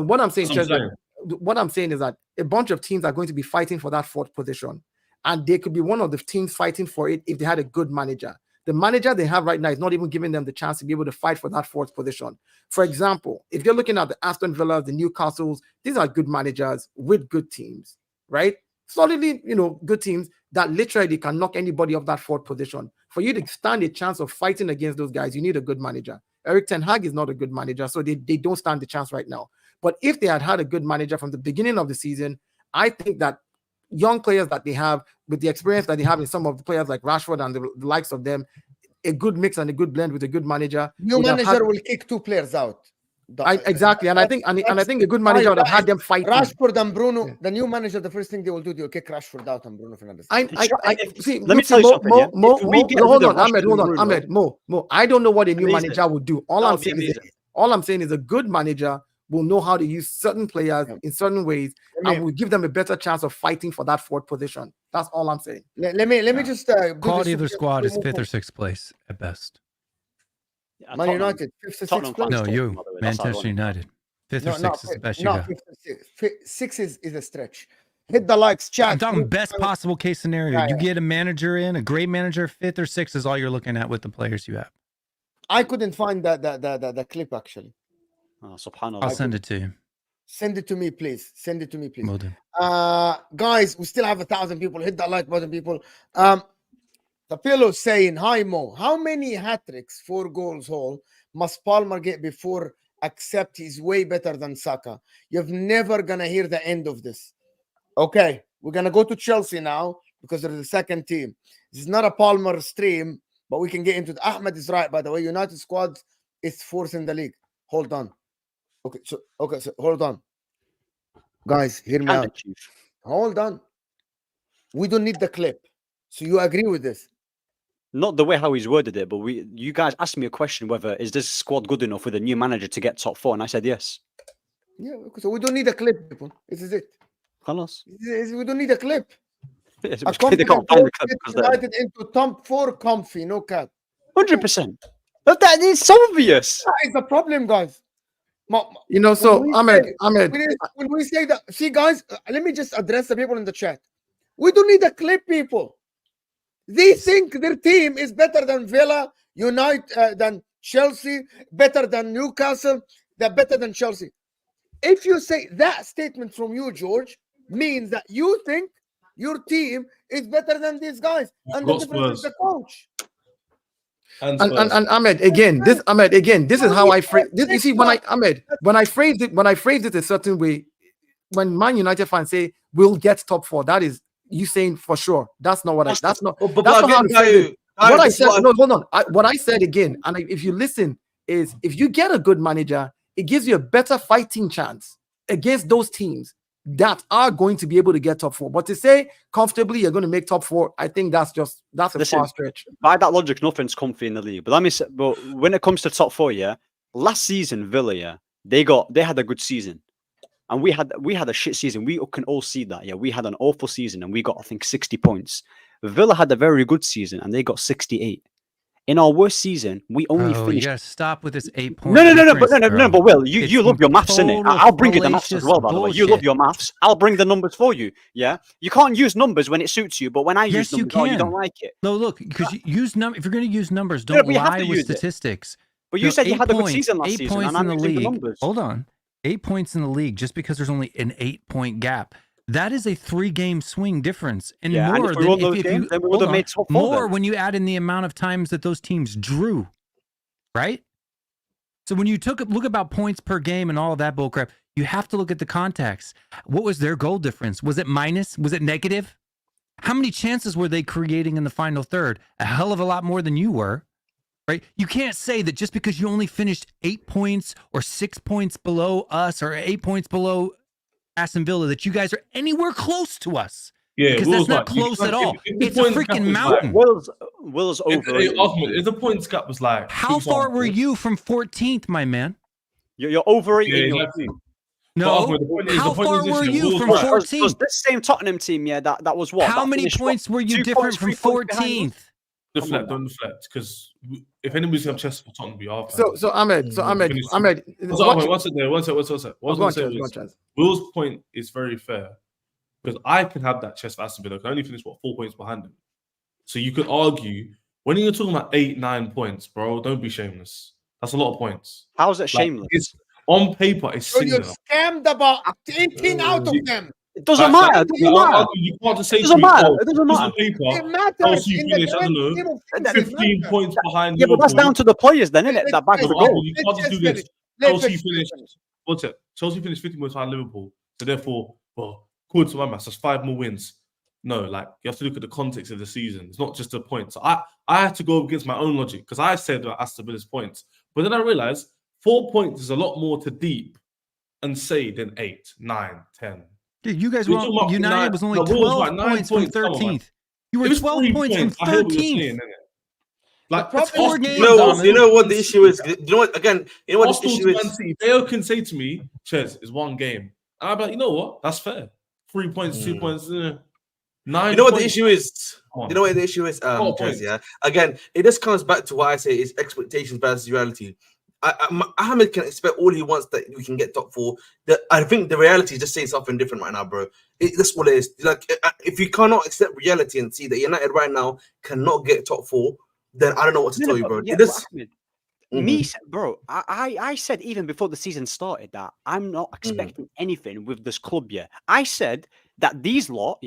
What I'm saying is that a bunch of teams are going to be fighting for that 4th position, and they could be one of the teams fighting for it if they had a good manager. The manager they have right now is not even giving them the chance to be able to fight for that 4th position. For example, if you're looking at the Aston Villas, the Newcastles, these are good managers with good teams, right? Solidly, good teams that literally can knock anybody off that 4th position. For you to stand a chance of fighting against those guys, you need a good manager. Erik ten Hag is not a good manager, so they don't stand the chance right now. But if they had a good manager from the beginning of the season, I think that young players that they have, with the experience that they have in some of the players like Rashford and the likes of them, a good mix and a good blend with a good manager. New manager will kick 2 players out. Exactly, and I think a good manager would have had them fighting. Rashford and Bruno, the new manager, the first thing they will do, they'll kick Rashford out and Bruno Fernandes. Let me tell you something. Hold on, Ahmed. Mo. I don't know what a new manager would do. All I'm saying is a good manager will know how to use certain players in certain ways, and will give them a better chance of fighting for that 4th position. That's all I'm saying. Let me just quality of their squad is 5th or 6th place at best. Man United, 5th or 6th place. No, Manchester United, 5th or 6th is the best you got. 6 is a stretch. Hit the likes, chat. I'm talking best possible case scenario. You get a manager in, a great manager, 5th or 6th is all you're looking at with the players you have. I couldn't find the clip actually. Oh, subhanallah. I'll send it to you. Send it to me, please. Will do. Guys, we still have 1,000 people. Hit that like button, people. The pillow saying, hi Mo, how many hat-tricks, 4 goals whole, must Palmer get before accept he's way better than Saka? You're never gonna hear the end of this. Okay, we're gonna go to Chelsea now because they're the second team. This is not a Palmer stream, but we can get into it. Ahmed is right, by the way. United squad is 4th in the league. Hold on. Okay, so hold on. Guys, hear me out. Hold on. We don't need the clip. So you agree with this? Not the way how he's worded it, but you guys asked me a question whether is this squad good enough with a new manager to get top 4, and I said yes. Yeah, so we don't need a clip, people. This is it. Khalas. We don't need a clip. Yes, a company United into top 4 comfy, no cap. 100%. But that is so obvious. That is the problem, guys. So Ahmed, when we say that, see, guys, let me just address the people in the chat. We don't need a clip, people. They think their team is better than Villa, United, than Chelsea, better than Newcastle, they're better than Chelsea. If you say that statement from you, George, means that you think your team is better than these guys, and the difference is the coach. And Ahmed again, this is how I phrase this. You see, when I phrase it a certain way, when Man United fans say we'll get top 4, that is you saying for sure. That's not what I. That's not. That's not how I phrase it. What I said. No, hold on. What I said again, and if you listen, is if you get a good manager, it gives you a better fighting chance against those teams that are going to be able to get top 4. But to say comfortably you're going to make top 4, I think that's a far stretch. By that logic, nothing's comfy in the league. But let me say, but when it comes to top 4, yeah, last season Villa, yeah, they had a good season, and we had a shit season. We can all see that, yeah. We had an awful season, and we got, I think, 60 points. Villa had a very good season, and they got 68. In our worst season, we only finished. You gotta stop with this 8 point. No. But Will, you love your maths, innit? I'll bring you the maths as well. By the way, you love your maths. I'll bring the numbers for you. Yeah, you can't use numbers when it suits you, but when I use numbers, you don't like it. No, look, because you use If you're going to use numbers, don't lie with statistics. But you said you had a good season last season, and I'm using the numbers. Hold on, 8 points in the league, just because there's only an 8-point gap. That is a 3-game swing difference, and more than if you would have made top 4. More when you add in the amount of times that those teams drew, right? So when you look about points per game and all of that bullcrap, you have to look at the context. What was their goal difference? Was it minus? Was it negative? How many chances were they creating in the final third? A hell of a lot more than you were, right? You can't say that just because you only finished 8 points or 6 points below us or 8 points below Aston Villa that you guys are anywhere close to us. Yeah, because that's not close at all. It's a freaking mountain. Will's over. If the points gap was like, how far were you from 14th, my man? You're overrating. No, how far were you from 14th? This same Tottenham team, yeah, that was what? How many points were you different from 14th? Don't deflect, because if anybody's gonna chest for Tottenham, we are. So Ahmed. What's it there? What's it? Will's point is very fair, because I can have that chest for Aston Villa. I can only finish 4 points behind him. So you could argue when you're talking about 8-9 points, bro. Don't be shameless. That's a lot of points. How is it shameless? It's on paper. It's singular. You scammed about 18 out of them. It doesn't matter. You can't just say to me, it doesn't matter. It matters. You finished, I don't know, 15 points behind. Yeah, but that's down to the players, then, isn't it? That back of the goal. You can't just do this. Chelsea finished. What's it? Chelsea finished 50 points behind Liverpool. So therefore, according to my maths, that's 5 more wins. No, like you have to look at the context of the season. It's not just the points. So I had to go against my own logic, because I said Aston Villa's points, but then I realized 4 points is a lot more to deep and say than 8, 9, 10. Dude, you guys were United was only 12 points from 13th. You were 12 points from 13th. Like, that's 4 games. You know what the issue is? You know what? Again, you know what the issue is? They can say to me, "Ches, it's 1 game," and I'll be like, "You know what? That's fair. 3 points, 2 points, 9." You know what the issue is? You know what the issue is? Ches, yeah. Again, it just comes back to what I say is expectations versus reality. Ahmed can expect all he wants that we can get top 4. I think the reality is just saying something different right now, bro. That's what it is. Like, if you cannot accept reality and see that United right now cannot get top 4, then I don't know what to tell you, bro. Bro, I said even before the season started that I'm not expecting anything with this club yet. I said that these lot,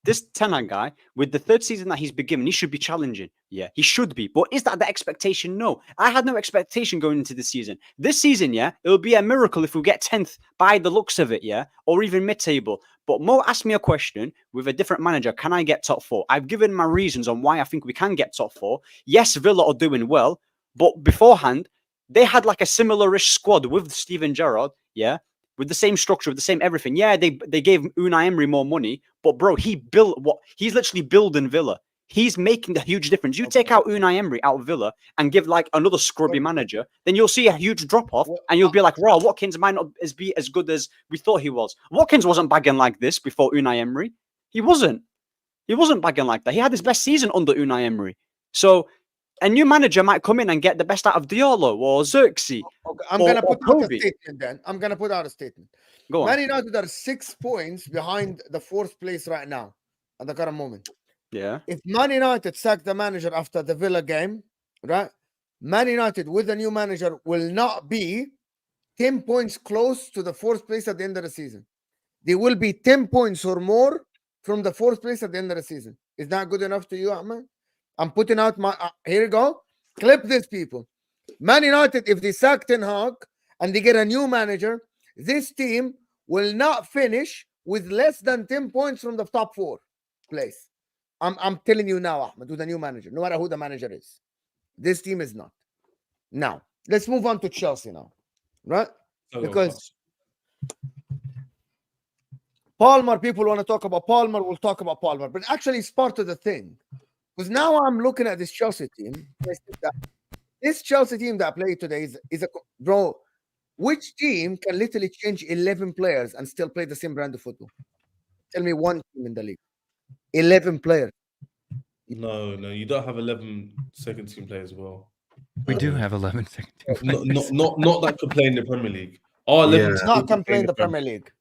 this Ten Hag guy, with the 3rd season that he's beginning, he should be challenging. Yeah, he should be. But is that the expectation? No. I had no expectation going into the season. This season, it'll be a miracle if we get 10th by the looks of it, or even mid-table. But Mo asked me a question with a different manager. Can I get top 4? I've given my reasons on why I think we can get top 4. Yes, Villa are doing well, but beforehand, they had like a similar-ish squad with Steven Gerrard, with the same structure, with the same everything. Yeah, they gave Unai Emery more money, but bro, he's literally building Villa. He's making a huge difference. You take out Unai Emery out of Villa and give like another scrubby manager, then you'll see a huge drop-off, and you'll be like, "Raw, Watkins might not be as good as we thought he was." Watkins wasn't bagging like this before Unai Emery. He wasn't bagging like that. He had his best season under Unai Emery. So a new manager might come in and get the best out of Diallo or 𝐒𝐬𝐞. Okay, I'm going to put out a statement then. I'm going to put out a statement. Go on. Man United are 6 points behind the 4th place right now at the current moment. Yeah. If Man United sack the manager after the Villa game, right? Man United with the new manager will not be 10 points close to the 4th place at the end of the season. They will be 10 points or more from the 4th place at the end of the season. Is that good enough to you, Ahmed? I'm putting out my here you go. Clip this, people. Man United, if they sack Ten Hag and they get a new manager, this team will not finish with less than 10 points from the top 4 place. I'm telling you now, Ahmed, with the new manager, no matter who the manager is. This team is not. Now, let's move on to Chelsea now, right? Because Palmer, people want to talk about Palmer, we'll talk about Palmer. But actually, it's part of the thing. Because now I'm looking at this Chelsea team. This Chelsea team that I played today is a... Bro, which team can literally change 11 players and still play the same brand of football? Tell me one team in the league. 11 players. No, you don't have 11 second team players as well. We do have 11 second team players. Not that can play in the Premier League. Not can play in the Premier League.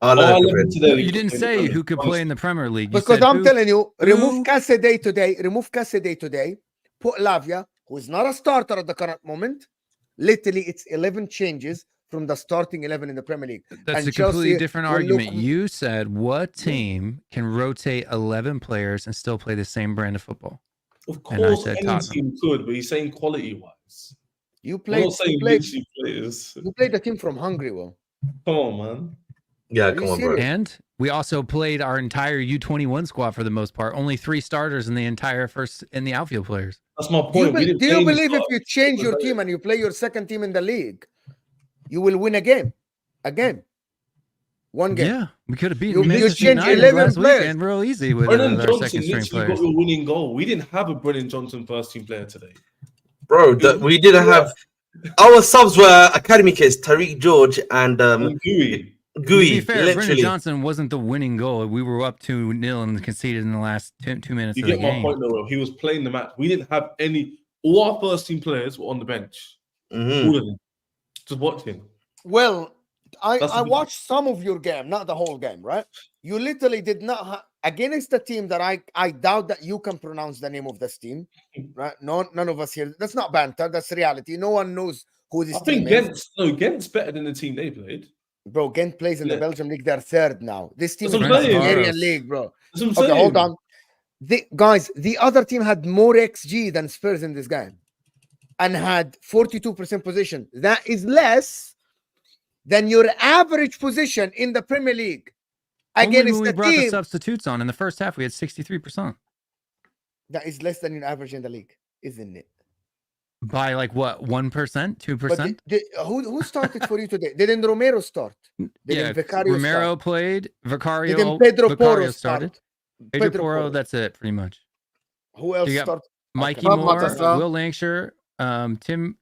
You didn't say who could play in the Premier League. Because I'm telling you, remove 𝐒𝐬𝐿 today, put Lavia, who is not a starter at the current moment. Literally, it's 11 changes from the starting 11 in the Premier League. That's a completely different argument. You said what team can rotate 11 players and still play the same brand of football? Of course, any team could, but he's saying quality-wise. You played the team from Hungary, well. Come on, man. Yeah, come on, bro. And we also played our entire U21 squad for the most part. Only 3 starters in the entire in the outfield players. That's my point. Do you believe if you change your team and you play your second team in the league, you will win a game? One game. Yeah, we could have beaten you Manchester change United 11 last players. weekend real easy with Brennan our Johnson second string literally players. got the winning goal. We didn't have a Brennan Johnson first team player today. Bro, we didn't have... Our subs were academy kids, Tariq George and Gooey. To be fair, literally. Brennan Johnson wasn't the winning goal. We were up 2-0 and conceded in the last 2 minutes You of the get game. my point, though. He was playing the match. We didn't have any... All our first team players were on the bench. All of them. Just watching. Well, I watched some of your game, not the whole game, right? You literally did not have... Against the team that I doubt that you can pronounce the name of this team, right? None of us here. That's not banter. That's reality. No one knows who this team is. Gent's better than the team they played. Bro, Gent plays in the Belgium league. They're third now. This team is in in the the Hungarian league, bro. Okay, hold on. The other team had more XG than Spurs in this game and had 42% position. That is less than your average position in the Premier League. Only when we brought the substitutes on in the first half, we had 63%. That is less than your average in the league, isn't it? By like what, 1%, 2%? Who started for you today? Didn't Romero start? Romero played. Vicario. Didn't Pedro Porro started. Pedro Porro. That's it, pretty much. Who else started? Mikey Moore, Will Lancashire, Timo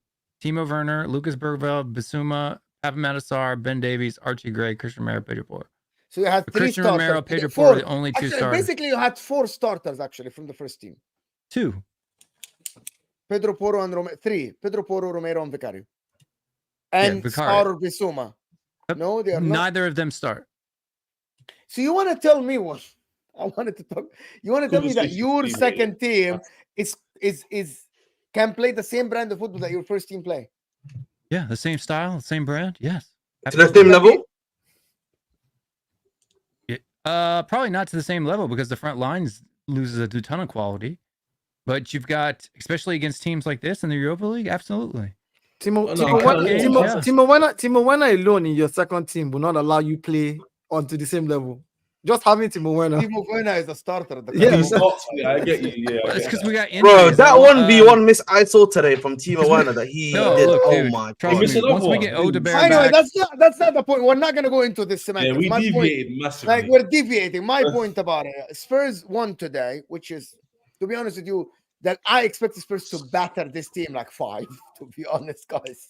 Werner, Lucas Bergveld, Bissouma, Pavan Matasar, Ben Davies, Archie Gray, Christian Romero, Pedro Porro. So you had 3 Christian starters. Romero, Pedro Porro, the only 2 starters. Basically, you had 4 starters actually from the first team. 2. Pedro Porro and Romero. 3. Pedro Porro, Romero, and Vicario. And Star Bissouma. No, they are not. Neither of them start. So you want to tell me what? I wanted to talk. You want to tell me that your second team is can play the same brand of football that your first team play? Yeah, the same style, the same brand. Yes. To the same level? Probably not to the same level because the front lines loses a ton of quality. But you've got, especially against teams like this in the Europa League, absolutely. Timo, Werner alone in your second team will not allow you play onto the same level. Just having Timo Werner. Timo Werner is a starter. I get you. Yeah, it's because we got injuries. Bro, that 1v1 miss I saw today from Timo Werner that he did. Dude, my God. Once we get Odegaard back. Anyway, that's not the point. We're not going to go into this semantics. Yeah, we deviated massively. Like, we're deviating. My point about it, Spurs won today, which is, to be honest with you, that I expect the Spurs to batter this team like 5, to be honest, guys.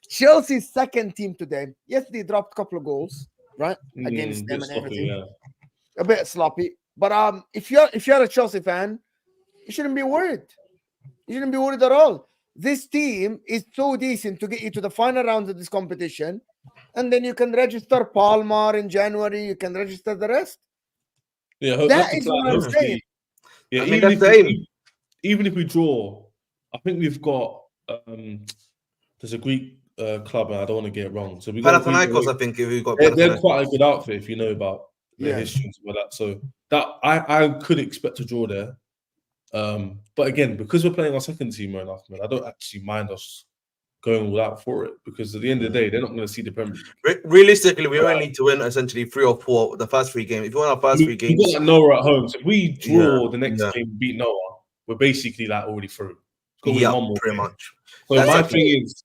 Chelsea's second team today, yes, they dropped a couple of goals, right? Against them and everything. Yeah. A bit sloppy. But if you're a Chelsea fan, you shouldn't be worried. You shouldn't be worried at all. This team is so decent to get you to the final round of this competition. And then you can register Palmer in January. You can register the rest. Yeah, that is what I'm saying. Yeah, even if we draw, I think we've got there's a Greek club, and I don't want to get it wrong. So we got Panathinaikos, I think. If we got they're quite a good outfit if you know about their history and stuff like that. So that I could expect to draw there. But again, because we're playing our second team enough, man, I don't actually mind us going all out for it, because at the end of the day, they're not going to see the Premier League. Realistically, we only need to win essentially 3 or 4 the first 3 games. If you win our first 3 games, we got Noah at home. So if we draw the next game, beat Noah, we're basically like already through. Yeah, pretty much. So my thing is,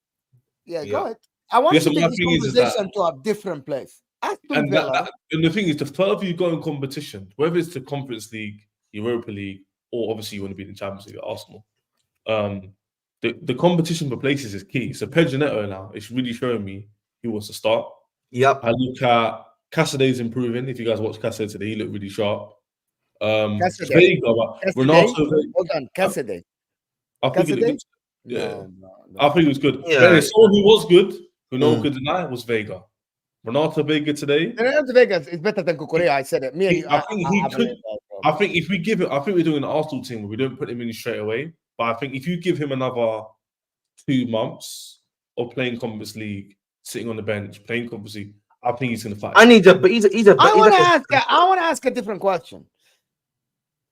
go ahead. I want to take this conversation to a different place. And the thing is, the further you go in competition, whether it's the Conference League, Europa League, or obviously you want to be in the Champions League at Arsenal, the competition for places is key. So Pedro Neto now is really showing me he wants to start. Yep. I look at Casadei's improving. If you guys watch Casadei today, he looked really sharp. Casadei. Hold on, Casadei. I think it was, no. I think it was good. Yeah. But anyway, someone who was good, who no one could deny, was Vega. Renato Vega today. Renato Vega is better than Cucurella. I said it. I think if we give it, I think we're doing an Arsenal team where we don't put him in straight away. But I think if you give him another 2 months of playing Conference League, sitting on the bench, playing Conference League, I think he's going to fight. I want to ask a different question.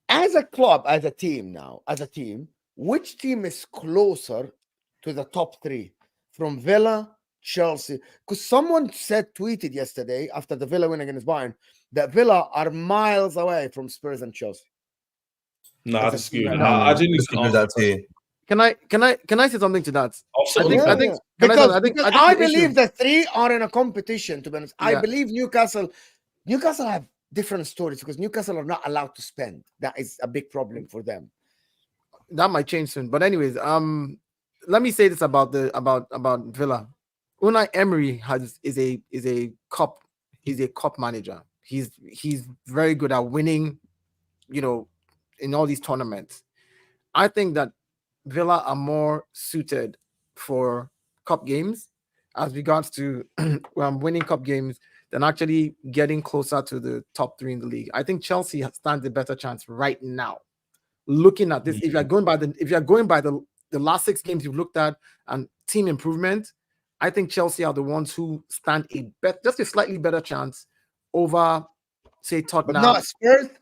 As a club, as a team, which team is closer to the top 3 from Villa, Chelsea? Because someone tweeted yesterday after the Villa win against Bayern that Villa are miles away from Spurs and Chelsea. No, I disagree. I didn't disagree with that too. Can I say something to that? I believe the 3 are in a competition. To be honest, I believe Newcastle have different stories because Newcastle are not allowed to spend. That is a big problem for them. That might change soon. But anyways, let me say this about Villa. Unai Emery is a cup manager. He's very good at winning, in all these tournaments. I think that Villa are more suited for cup games as regards to winning cup games than actually getting closer to the top 3 in the league. I think Chelsea stands a better chance right now. Looking at this, if you're going by the last 6 games you've looked at and team improvement, I think Chelsea are the ones who stand just a slightly better chance over, say, Tottenham. But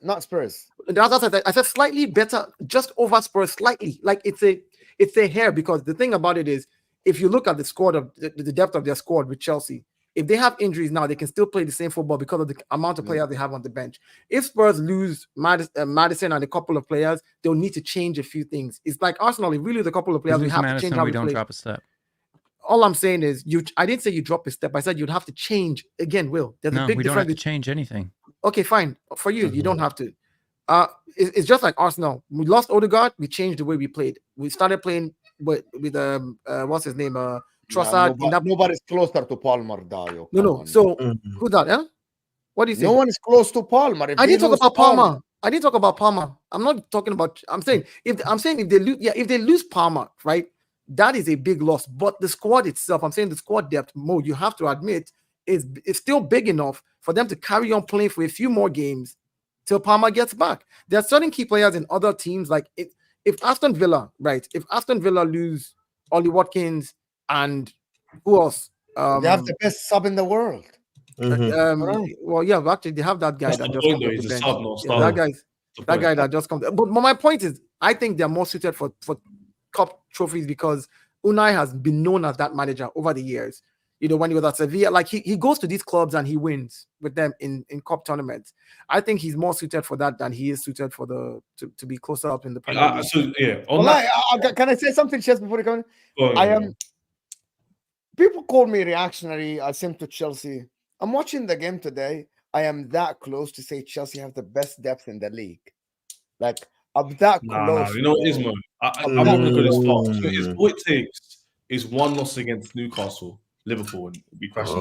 not Spurs. I said slightly better, just over Spurs, slightly. Like it's a hair, because the thing about it is, if you look at the squad of the depth of their squad with Chelsea, if they have injuries now, they can still play the same football because of the amount of players they have on the bench. If Spurs lose Maddison and a couple of players, they'll need to change a few things. It's like Arsenal, if we lose a couple of players, we have to change how we don't drop a step. All I'm saying is, I didn't say you drop a step. I said you'd have to change again. Will there's a big difference? We don't have to change anything. Okay, fine. For you, you don't have to. It's just like Arsenal. We lost Odegaard. We changed the way we played. We started playing with what's his name? Trossard. Nobody's closer to Palmer, Dayo. No. So who's that? Yeah? What do you say? No one is close to Palmer. I didn't talk about Palmer. I didn't talk about Palmer. I'm not talking about. I'm saying if they lose, if they lose Palmer, right? That is a big loss. But the squad itself, I'm saying the squad depth, you have to admit, is still big enough for them to carry on playing for a few more games till Palmer gets back. There are certain key players in other teams, like if Aston Villa lose Ollie Watkins and who else? They have the best sub in the world. Well, yeah, actually they have that guy that just comes off the bench. That guy that just comes. But my point is, I think they're more suited for cup trophies because Unai has been known as that manager over the years. When he was at Sevilla, like he goes to these clubs and he wins with them in cup tournaments. I think he's more suited for that than he is suited for to be closer up in the Premier League. Can I say something just before you come in? People call me reactionary. I sent to Chelsea. I'm watching the game today. I am that close to say Chelsea have the best depth in the league. Like I'm that close. You know what it is, man? I'm not going to go this far. All it takes is 1 loss against Newcastle, Liverpool, and be crashing.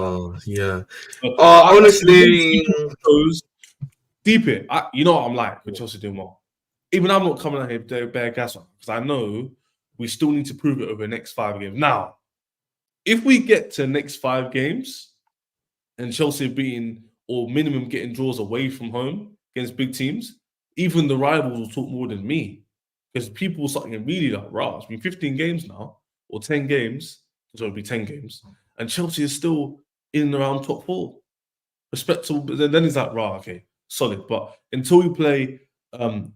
Honestly, deep it. You know what I'm like with Chelsea doing well. Even I'm not coming out here bare gas on because I know we still need to prove it over the next 5 games. Now, if we get to the next 5 games and Chelsea beating or minimum getting draws away from home against big teams, even the rivals will talk more than me because people will start getting really like, right, it's been 15 games now or 10 games. So it'll be 10 games. And Chelsea is still in and around top 4. Respectable. Then it's like, right, okay, solid. But until we play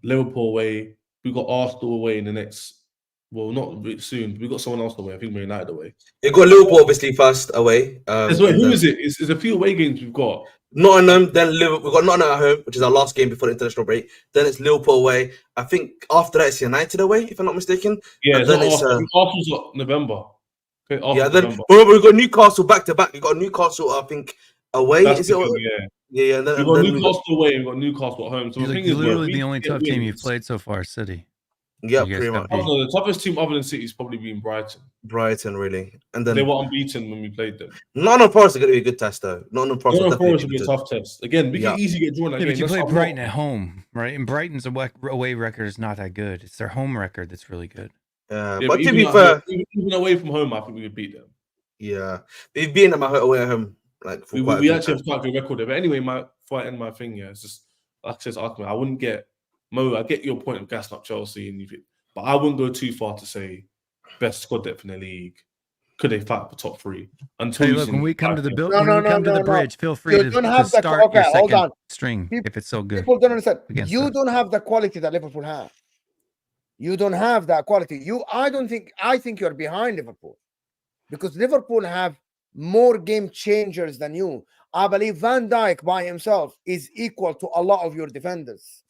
Liverpool away, we got Arsenal away in the next. Well, not soon. We got someone else away. I think we're United away. You got Liverpool obviously first away. Who is it? It's a few away games we've got. Nottingham, then Liverpool. We've got Nottingham at home, which is our last game before the international break. Then it's Liverpool away. I think after that it's United away, if I'm not mistaken. Yeah, and then Arsenal's got November. Okay, yeah, then remember we've got Newcastle back to back. We've got Newcastle, I think, away. Is it? Yeah. We've got Newcastle away. We've got Newcastle at home. So you're literally the only tough team you've played so far, City. Yeah, pretty much. The toughest team other than City has probably been Brighton. Brighton, really. And then they were unbeaten when we played them. Nottingham Forest are going to be a good test, though. Nottingham Forest will be a tough test. Again, we can easily get drawn that game. But you play Brighton at home, right? And Brighton's away record is not that good. It's their home record that's really good. But to be fair, even away from home, I think we could beat them. Yeah, we've beaten them away at home. Like we actually have quite a good record there. But anyway, before I end my thing, it's just like I said, I wouldn't get Mo. I get your point of gassing up Chelsea, but I wouldn't go too far to say best squad depth in the league. Could they fight for top 3? Until look, when we come to the the bridge, feel free to start your second string if it's so good. People don't understand. You don't have the quality that Liverpool have. You don't have that quality. I think you're behind Liverpool because Liverpool have more game changers than you. I believe Van Dijk by himself is equal to a lot of your defenders.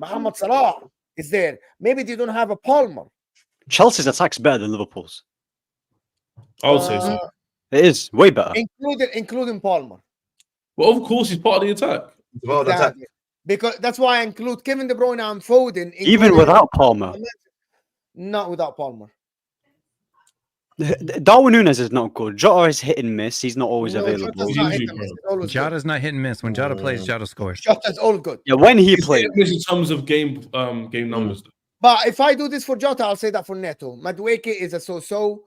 Mohamed Salah is there. Maybe they don't have a Palmer. Chelsea's attack's better than Liverpool's. I would say so. It is way better, including Palmer. Well, of course, he's part of the attack. Exactly. Because that's why I include Kevin De Bruyne and Foden. Even without Palmer. Not without Palmer. Darwin Núñez is not good. Jota is hit and miss. He's not always available. Jota's not hit and miss. When Jota plays, Jota scores. Jota's all good. Yeah, when he plays. In terms of game numbers. But if I do this for Jota, I'll say that for Neto. Madueke is a so-so.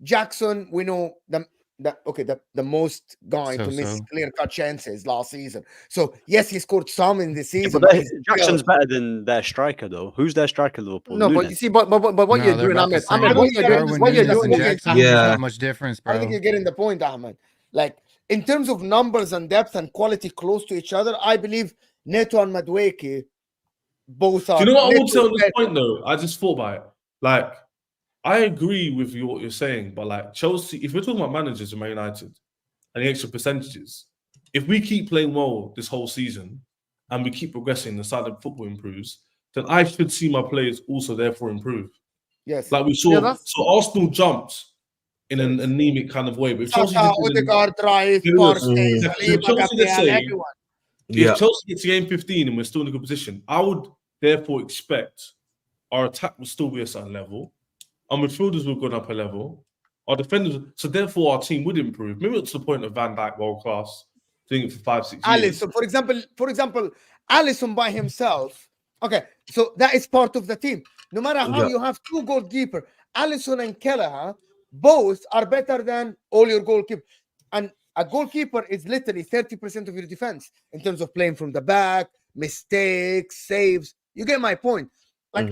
Jackson, we know the most going to miss clear-cut chances last season. So yes, he scored some in this season. But Jackson's better than their striker, though. Who's their striker, Liverpool? No, but you see, but what you're doing, Ahmed. What you're doing, not much difference, bro. I think you're getting the point, Ahmed. Like in terms of numbers and depth and quality close to each other, I believe Neto and Madueke both are. Do you know what I would say on this point, though? I just thought about it. Like, I agree with what you're saying, but like Chelsea, if we're talking about managers in Man United and the extra percentages, if we keep playing well this whole season and we keep progressing, the side of football improves, then I should see my players also therefore improve. Yes. Like we saw, so Arsenal jumped in an anemic kind of way. But if Chelsea Chelsea gets to game 15 and we're still in a good position, I would therefore expect our attack will still be a certain level. Our midfielders will go up a level. Our defenders, so therefore our team would improve. Maybe it's the point of Van Dijk world class, doing it for 5-6 years. Alisson, for example, Alisson by himself. Okay, so that is part of the team. No matter how you have 2 goalkeepers, Alisson and 𝐒𝐤 both are better than all your goalkeepers. And a goalkeeper is literally 30% of your defense in terms of playing from the back, mistakes, saves. You get my point. Like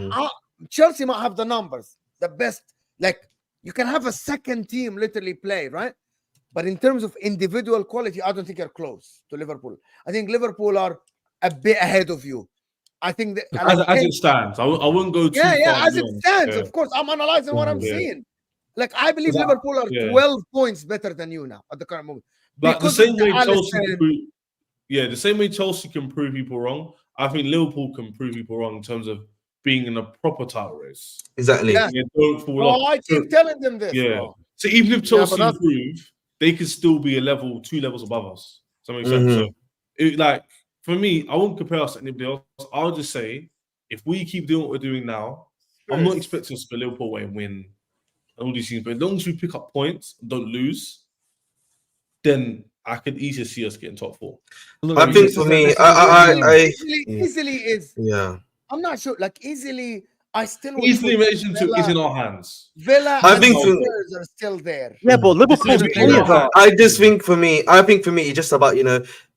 Chelsea might have the numbers. The best, like you can have a second team literally play, right? But in terms of individual quality, I don't think you're close to Liverpool. I think Liverpool are a bit ahead of you. I think that as it stands, I wouldn't go too far. Yeah, as it stands, of course. I'm analyzing what I'm seeing. Like I believe Liverpool are 12 points better than you now at the current moment. But the same way the same way Chelsea can prove people wrong, I think Liverpool can prove people wrong in terms of being in a proper title race. Exactly. Yeah. Don't fall off. I keep telling them this. Yeah. Bro. So even if Chelsea improve, they could still be 2 levels above us. Does that make sense? So, for me, I won't compare us to anybody else. I'll just say, if we keep doing what we're doing now, I'm not expecting us to go Liverpool away and win and all these things. But as long as we pick up points and don't lose, then I could easily see us getting top 4. I think for me, easily is. Yeah. I'm not sure. Like easily, I still easily mentioned is in our hands. Villa and Spurs are still there. Yeah, but Liverpool. I think for me, it's just about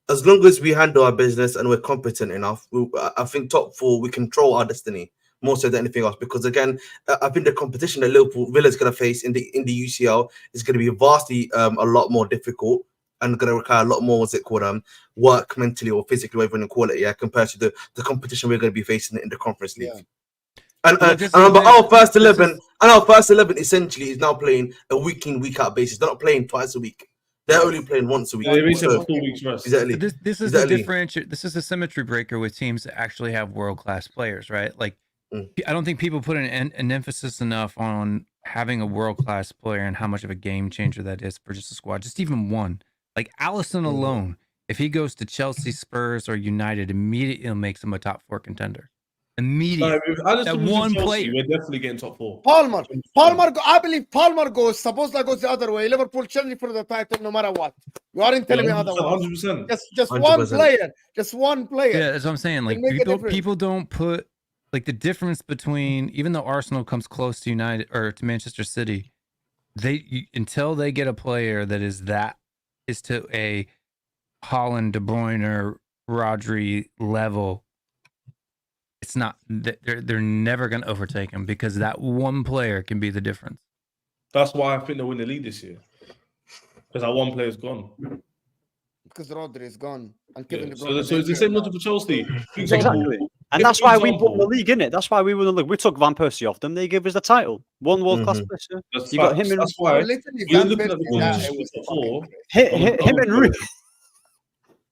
as long as we handle our business and we're competent enough, I think top 4 we control our destiny more so than anything else. Because again, I think the competition that Villa is going to face in the UCL is going to be vastly a lot more difficult. And going to require a lot more, work mentally or physically, whatever you call it, compared to the competition we're going to be facing in the Conference League. But our first 11, essentially is now playing a week in, week out basis. They're not playing twice a week. They're only playing once a week. They reach a 4 weeks rest. Exactly. This is a differentiate. This is a symmetry breaker with teams that actually have world-class players, right? Like, I don't think people put an emphasis enough on having a world-class player and how much of a game changer that is for just a squad, just even one. Like Alisson alone, if he goes to Chelsea, Spurs, or United, immediately makes him a top 4 contender. Immediately. No, that one player. We're definitely getting top 4. Palmer. I believe Palmer goes. Suppose that goes the other way. Liverpool challenge for the title, no matter what. You aren't telling me otherwise. 100%. Just 100%. One player. Just one player. Yeah, that's what I'm saying. Like people don't put like the difference between, even though Arsenal comes close to United or to Manchester City, until they get a player that is to a Haaland, De Bruyne, Rodri level. It's not they're never going to overtake him because that one player can be the difference. That's why I think they'll win the league this year. Because that one player's gone. Because Rodri is gone. And so it's the same logic for Chelsea. Exactly. And that's why we won the league, isn't it? That's why we won the league. We took Van Persie off them. They gave us the title. One world-class player. You got him in. That's why you're looking at the competition before. Him and Ruth.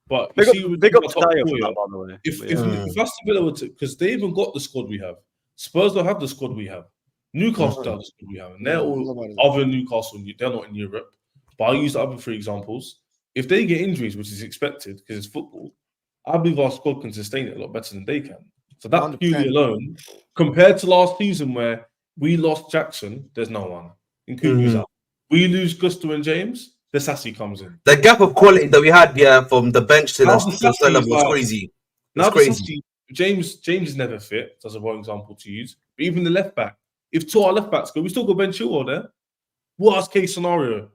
But big up to Dio for that, by the way. If Aston Villa were to, because they even got the squad we have. Spurs don't have the squad we have. Newcastle don't have the squad we have. And they're all other Newcastle. They're not in Europe. But I'll use the other 3 examples. If they get injuries, which is expected because it's football, I believe our squad can sustain it a lot better than they can. So that purely alone, compared to last season where we lost Jackson, there's no one. Including out. We lose Gusto and James, the Sassy comes in. The gap of quality that we had, from the bench to the level was crazy. Now crazy. James is never fit. That's a wrong example to use. But even the left back, if 2 our left backs go, we still got Ben Chilwell there. Worst case scenario.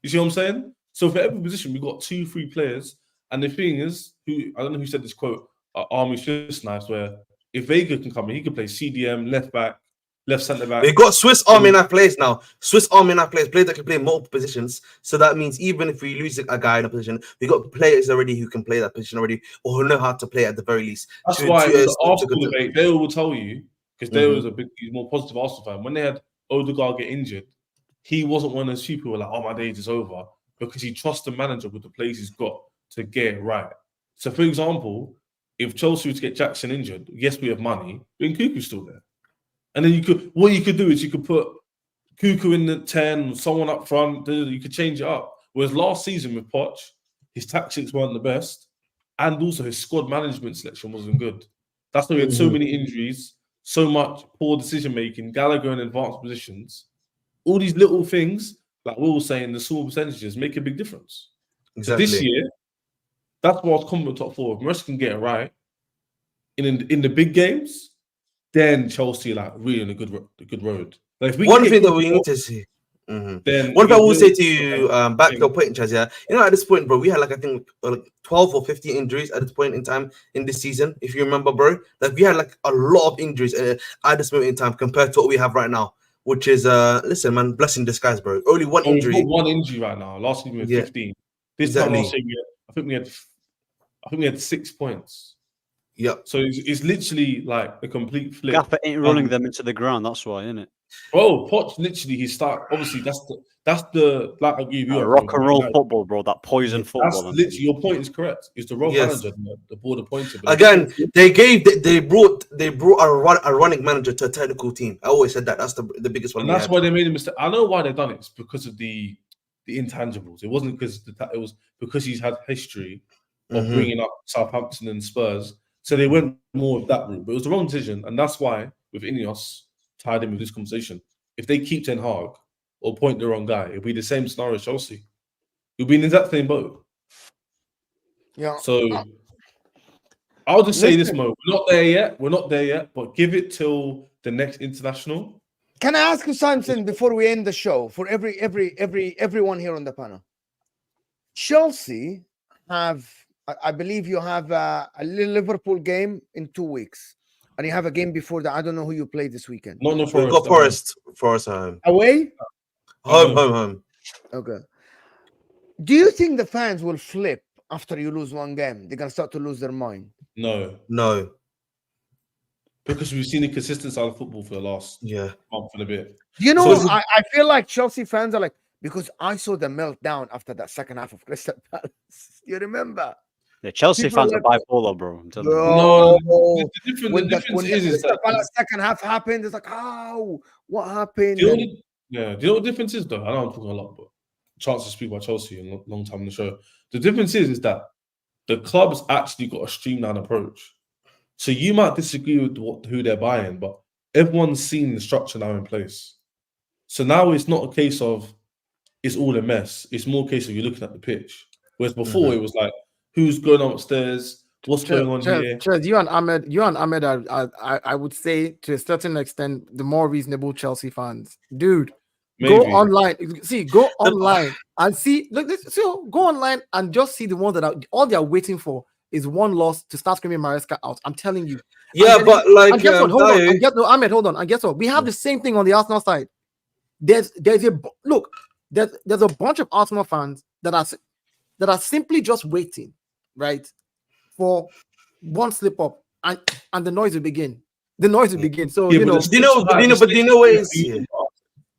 You see what I'm saying? So for every position, we got 2-3 players. And the thing is, I don't know who said this quote, Army Swiss knives, where if Vega can come in, he can play CDM, left back, left centre back. We've got Swiss Army knife players now. Swiss Army knife players that can play multiple positions. So that means even if we lose a guy in a position, we got players already who can play that position already, or who know how to play at the very least. That's why the Arsenal debate, they will tell you, because there was he's more positive Arsenal fan. When they had Odegaard get injured, he wasn't one of those people who were like, "Oh, my days is over," because he trusts the manager with the players he's got to get it right. So, for example, if Chelsea were to get Jackson injured, yes, we have money, but Nkunku's still there. And then what you could do is you could put Cuckoo in the 10, someone up front, you could change it up. Whereas last season with Poch, his tactics weren't the best, and also his squad management selection wasn't good. That's why we had so many injuries, so much poor decision-making, Gallagher in advanced positions. All these little things, like we were saying, the small percentages make a big difference. Exactly. So this year, that's why I was confident top 4. If Mercer can get it right in the big games, then Chelsea really on a good road. Like one thing that we need to see. Then one thing I will say to you, back to your point, Chaz, at this point, bro, we had I think 12 or 15 injuries at this point in time in this season. If you remember, bro, we had a lot of injuries at this moment in time compared to what we have right now, which is listen, man, blessing in disguise, bro. Only one injury. We've got one injury right now. Last season we had 15. This time last year I think we had 6 points. Yeah. So it's literally like a complete flip. Gaffer ain't running them into the ground. That's why, isn't it? Bro, Poch literally he start. Obviously, that's the like I give you rock and roll football, bro. That poison football. That's literally your point is correct. It's the role manager, the board appointed. Again, they brought a running manager to a technical team. I always said that. That's the biggest one. And that's why they made a mistake. I know why they done it. It's because of the intangibles. It wasn't because it was because he's had history of bringing up Southampton and Spurs. So they went more of that route. But it was the wrong decision. And that's why, with Ineos, tied in with this conversation, if they keep Ten Hag or point the wrong guy, it'll be the same scenario as Chelsea. You'll be in the exact same boat. Yeah. So I'll just say this, Mo. We're not there yet. But give it till the next international. Can I ask you something before we end the show? For everyone here on the panel, Chelsea have, I believe you have a Liverpool game in 2 weeks, and you have a game before that. I don't know who you play this weekend. No, Forest. We've got Forest home. Away? Home. Okay. Do you think the fans will flip after you lose one game? They're gonna start to lose their mind. No. because we've seen a consistent style of football for the last month and a bit. You know, I feel like Chelsea fans are like, because I saw the meltdown after that second half of Crystal Palace. You remember? The Chelsea fans are bipolar, bro. I'm telling you. No, the difference is that the second half happened, it's like, oh, what happened? Do you know what the difference is, though? I know I'm talking a lot, but chance to speak about Chelsea in a long time on the show. The difference is that the club's actually got a streamlined approach. So you might disagree with who they're buying, but everyone's seen the structure now in place. So now it's not a case of it's all a mess. It's more a case of you're looking at the pitch. Whereas before it was like, who's going upstairs? What's going on here? You and Ahmed are, I would say, to a certain extent, the more reasonable Chelsea fans. Dude, go online. See, go online and see. Look, go online and just see the ones that all they are waiting for is one loss to start screaming Maresca out. I'm telling you. Yeah, but like, and guess what? Hold on. Ahmed, hold on. And guess what? We have the same thing on the Arsenal side. There's a bunch of Arsenal fans that are simply just waiting, right, for one slip up, and the noise will begin. So you know what it is.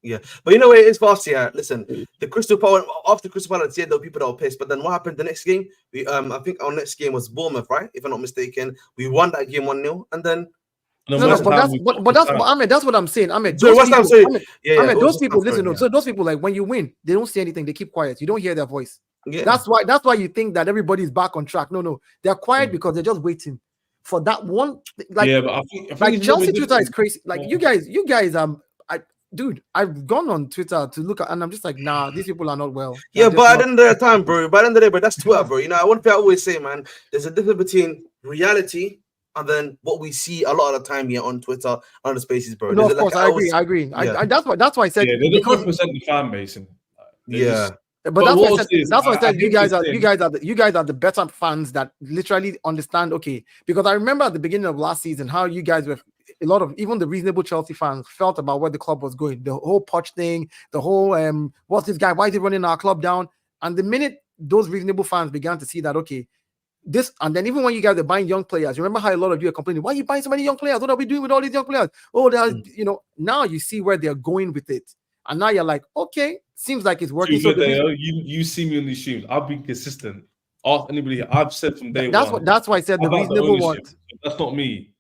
Yeah, but you know what it is, fast. Yeah, listen, the Crystal Palace after Crystal Palace, there were people that were pissed. But then what happened the next game? We I think our next game was Bournemouth, right? If I'm not mistaken, we won that game 1-0, and then. That's what I'm saying. Those people listen. So those people, like, when you win, they don't say anything. They keep quiet. You don't hear their voice. Yeah. That's why you think that everybody's back on track. No, they're quiet because they're just waiting for that one. Like, but I think like Chelsea Twitter is crazy. Like you guys, dude, I've gone on Twitter to look at, and I'm just like, nah, these people are not well. Yeah, but at the end of the time, bro. By the end of the day, but that's Twitter, bro. You know, one thing I always say, man, there's a difference between reality and then what we see a lot of the time here on Twitter, on the spaces, bro. No, of course, I agree. Yeah. That's why I said they don't represent the fan base. But that's why I said you guys are the better fans that literally understand. Okay, because I remember at the beginning of last season how you guys were, a lot of even the reasonable Chelsea fans felt about where the club was going, the whole Poch thing, the whole what's this guy? Why is he running our club down? And the minute those reasonable fans began to see that, okay, this, and then even when you guys are buying young players, you remember how a lot of you are complaining, why are you buying so many young players? What are we doing with all these young players? Oh, now you see where they're going with it, and now you're like, okay, seems like it's working. You see me on these streams. I've been consistent. Ask anybody here. I've said from day one. That's why I said the reasonable ones. That's not me.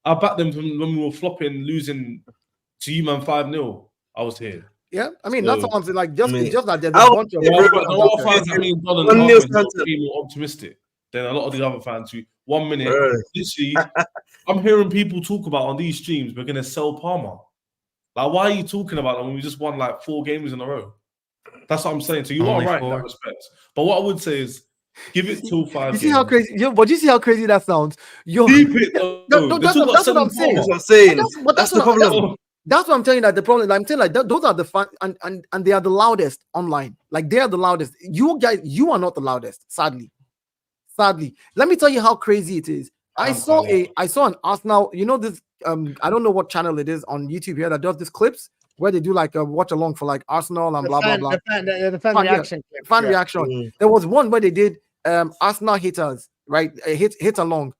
I backed them from when we were flopping, losing to you, man, 5-0. I was here. Yeah, I mean, that's what I'm saying. Like, just that there's a bunch of fans that mean more optimistic than a lot of the other fans who 1 minute, literally, I'm hearing people talk about on these streams, we're going to sell Palmer. Like, why are you talking about that when we just won like 4 games in a row? That's what I'm saying. So you are right in that respect. But what I would say is, give it till 5 You see how crazy? But you see how crazy that sounds? Keep it. That's what I'm saying. That's what I'm saying. That's the problem. That's what I'm telling you. That the problem. I'm saying, like, those are the fun, and they are the loudest online. Like, they are the loudest. You guys, you are not the loudest. Sadly. Let me tell you how crazy it is. I saw an Arsenal. You know this. I don't know what channel it is on YouTube here that does these clips where they do like a watch along for like Arsenal and blah blah blah. The fan reaction. Reaction. There was one where they did Arsenal haters, right? Hit along.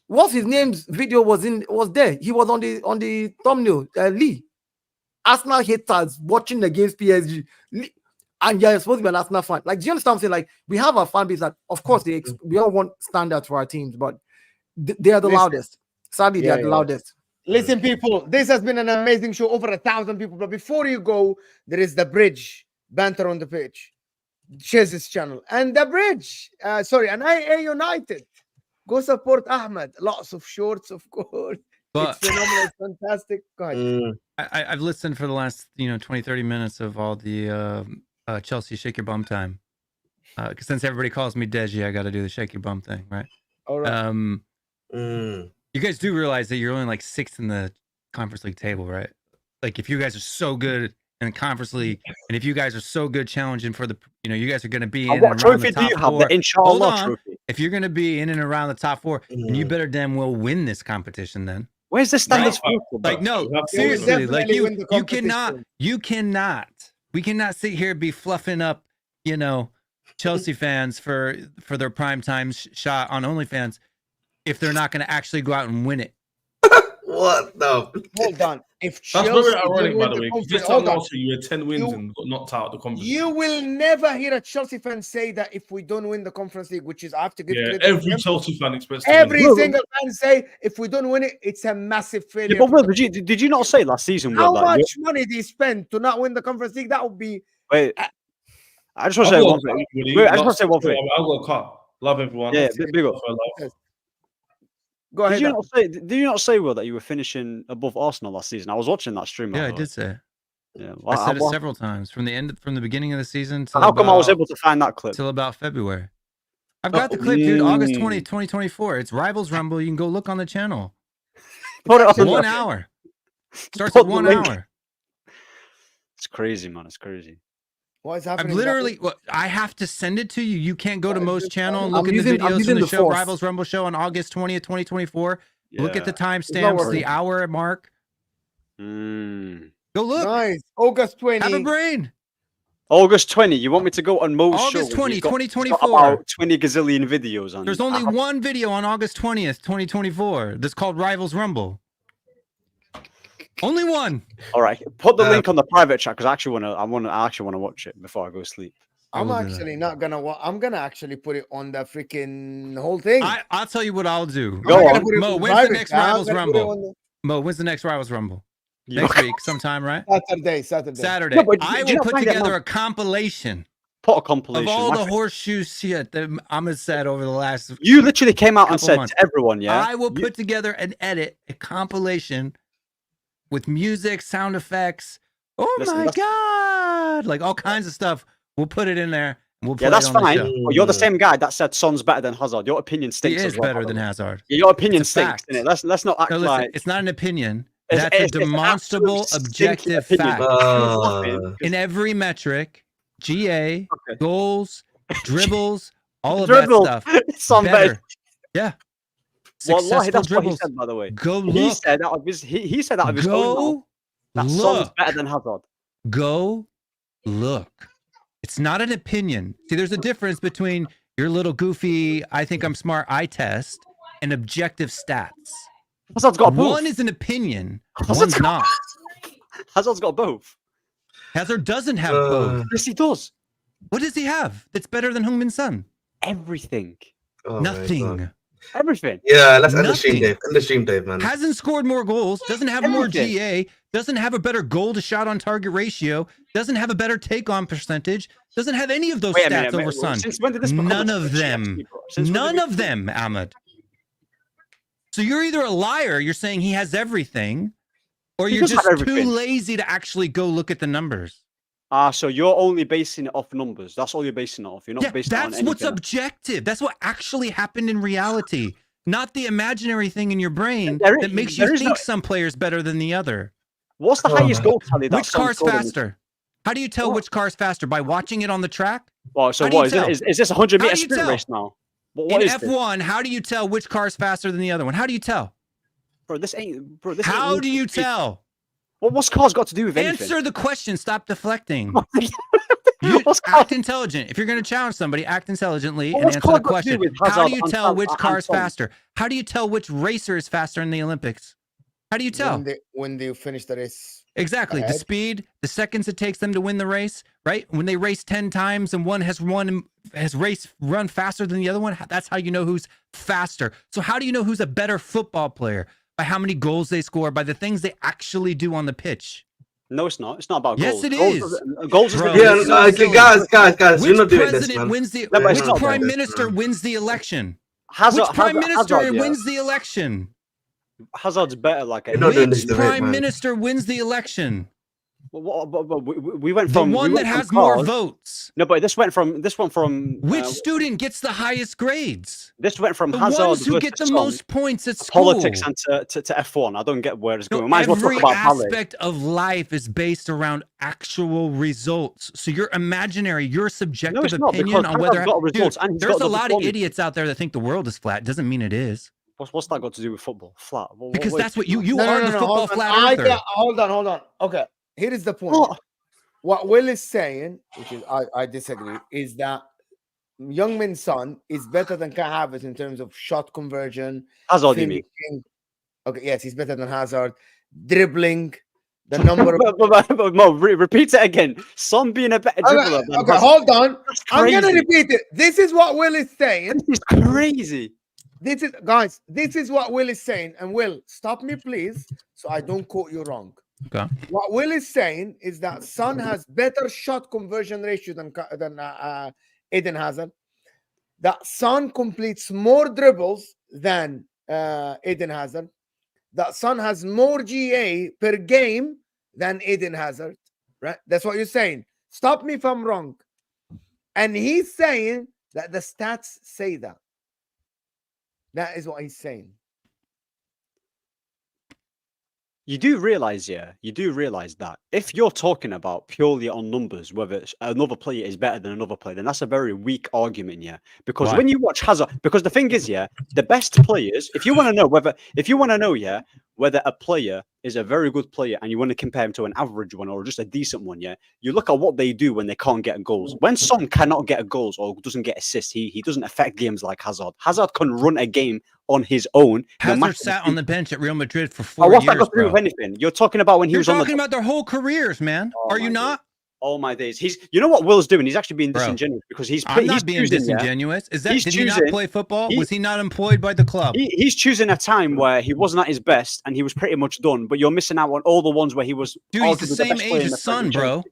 What's his name's video was there. He was on the thumbnail. Lee. Arsenal haters watching against PSG. And you're supposed to be an Arsenal fan. Like, do you understand what I'm saying? Like, we have a fan base that, of course, we all want standards for our teams, but they are the loudest. Sadly, they are the loudest. Listen, people, this has been an amazing show. Over 1,000 people. But before you go, there is the bridge banter on the page. Share this channel. And the bridge. And IA United. Go support Ahmed. Lots of shorts, of course. It's phenomenal. It's fantastic. Go ahead. I've listened for the last 20-30 minutes of all the Chelsea shake your bum time. Because since everybody calls me Deji, I got to do the shake your bum thing, right? All right. You guys do realize that you're only like 6th in the Conference League table, right? Like, if you guys are so good in the Conference League, and if you guys are so good challenging for the, you guys are going to be in what trophy do you have? The Inshallah trophy. If you're going to be in and around the top 4, then you better damn well win this competition then. Where's the standards? Right? Like, no, seriously, like you cannot. We cannot sit here and be fluffing up, Chelsea fans for their primetime shot on OnlyFans if they're not going to actually go out and win it. What? No. Hold on. If That's Chelsea very ironic, by the way. conference, This time last year, you had 10 wins and got knocked out of the conference. You will never hear a Chelsea fan say that if we don't win the conference league, which is I have to give credit. Every Chelsea fan expects every single fan say if we don't win it, it's a massive failure. Yeah, but did you not say last season? How much money do you spend to not win the conference league? That would be. Wait, I just want to say one thing. Wait, I just want to say one thing. I've got a car. Love everyone. Yeah, big up. Go ahead. Did you not say, Will, that you were finishing above Arsenal last season? I was watching that stream. Yeah, I did say. Yeah, well, I said it several times from the beginning of the season. How come I was able to find that clip till about February? I've got the clip, dude. August 20, 2024. It's Rivals Rumble. You can go look on the channel. Put it on 1 hour. Starts at 1 hour. It's crazy, man. It's crazy. What is happening? I've literally, I have to send it to you. You can't go to Most Channel and look at the videos from the show, Rivals Rumble show on August 20th, 2024. Yeah. Look at the timestamps, the hour mark. Go look. Nice. August 20. Have a brain. August 20. You want me to go on Mo's show? August 20, 2024. About 20 gazillion videos on. There's only one video on August 20th, 2024. That's called Rivals Rumble. Only one. All right. Put the link on the private chat because I actually want to watch it before I go to sleep. I'm actually not gonna. I'm gonna actually put it on the freaking whole thing. I'll tell you what I'll do. Go on. Mo, when's the next Rivals Rumble? Mo, when's the next Rivals Rumble? Next week, sometime, right? Saturday. No, I will put together a compilation. Put a compilation of all the horseshoe shit that Ahmed said over the last. You literally came out and said to everyone, "Yeah." I will put together and edit a compilation with music, sound effects. Oh my god! Like all kinds of stuff. We'll put it in there. We'll put that's fine. Well, you're the same guy that said Son's better than Hazard. Your opinion stinks. He is better than Hazard. Yeah, your opinion stinks. Let's not act like it's not an opinion. That's a demonstrable, objective fact. In every metric, GA, goals, dribbles, all of that stuff. Son better. Yeah. Wallahi, that's what he said, by the way. Go look. He said out of his own mouth that Son's better than Hazard. Go look. It's not an opinion. See, there's a difference between your little goofy, I think I'm smart eye test and objective stats. Hazard's got both. One is an opinion, one's not. Hazard's got both. Hazard doesn't have both. Yes, he does. What does he have that's better than Heung-min Son? Everything. Nothing. Everything. Yeah, let's end the stream, Dave. End the stream, Dave, man. Hasn't scored more goals, doesn't have more GA, doesn't have a better goal to shot on target ratio, doesn't have a better take on percentage, doesn't have any of those stats over Son. None of them. None of them, Ahmed. So you're either a liar, you're saying he has everything, or you're just too lazy to actually go look at the numbers. So you're only basing it off numbers. That's all you're basing it off. You're not basing it on anything. That's what's objective. That's what actually happened in reality, not the imaginary thing in your brain that makes you think some player's better than the other. What's the highest goal tally? Which car's faster? How do you tell which car's faster? By watching it on the track? Well, so what is this a 100-meter sprint race now? In F1, how do you tell which car's faster than the other one? How do you tell? Bro, this ain't. How do you tell? What's cars got to do with anything? Answer the question. Stop deflecting. Act intelligent. If you're going to challenge somebody, act intelligently and answer the question. How do you tell which car is faster? How do you tell which racer is faster in the Olympics? How do you tell? When they finish the race. Exactly. The speed, the seconds it takes them to win the race, right? When they race 10 times and one has run faster than the other one, that's how you know who's faster. So how do you know who's a better football player? By how many goals they score, by the things they actually do on the pitch. No, it's not. It's not about goals. Yes, it is. Goals guys, you're not doing this, man. Which prime minister wins the election? Which prime minister wins the election? Hazard's better. Which prime minister wins the election? We went from the one that has more votes. No, but this one from which student gets the highest grades? This went from the Hazard ones who get the most points at school. Politics and to F1. I don't get where it's going. No, every aspect of life is based around actual results. So your imaginary, your subjective opinion on whether there's a lot of idiots out there that think the world is flat. Doesn't mean it is. What's that got to do with football? Flat. Because that's what you are, the football flat earther. Hold on. Okay. Here is the point. What Will is saying, which is I disagree, is that Heung-min Son is better than Kai Havertz in terms of shot conversion. Hazard, you mean? Okay, yes, he's better than Hazard. Dribbling, the number of... Mo, repeat it again. Son being a better dribbler than Okay, Hazard. hold on. I'm going to repeat it. This is what Will is saying. This is crazy. This is what Will is saying. And Will, stop me, please, so I don't quote you wrong. Okay. What Will is saying is that Son has better shot conversion ratio than Eden Hazard. That Son completes more dribbles than Eden Hazard. That Son has more GA per game than Eden Hazard. Right? That's what you're saying. Stop me if I'm wrong. And he's saying that the stats say that. That is what he's saying. You do realize that if you're talking about purely on numbers, whether another player is better than another player, then that's a very weak argument, yeah. Because when you watch Hazard, because the thing is, yeah, the best players, if you want to know, whether a player is a very good player and you want to compare him to an average one or just a decent one, yeah, you look at what they do when they can't get goals. When Son cannot get goals or doesn't get assists, he doesn't affect games like Hazard. Hazard can run a game on his own. Hazard sat on the bench at Real Madrid for 4 years. What's that got to do with anything? You're talking about when he was on the... You're talking about their whole careers, man. Are you not? Oh my days! You know what Will's doing? He's actually being disingenuous because I'm not being disingenuous. Is that? Did he not play football? Was he not employed by the club? He's choosing a time where he wasn't at his best and he was pretty much done. But you're missing out on all the ones where he was. Dude, he's the same age as Son, bro.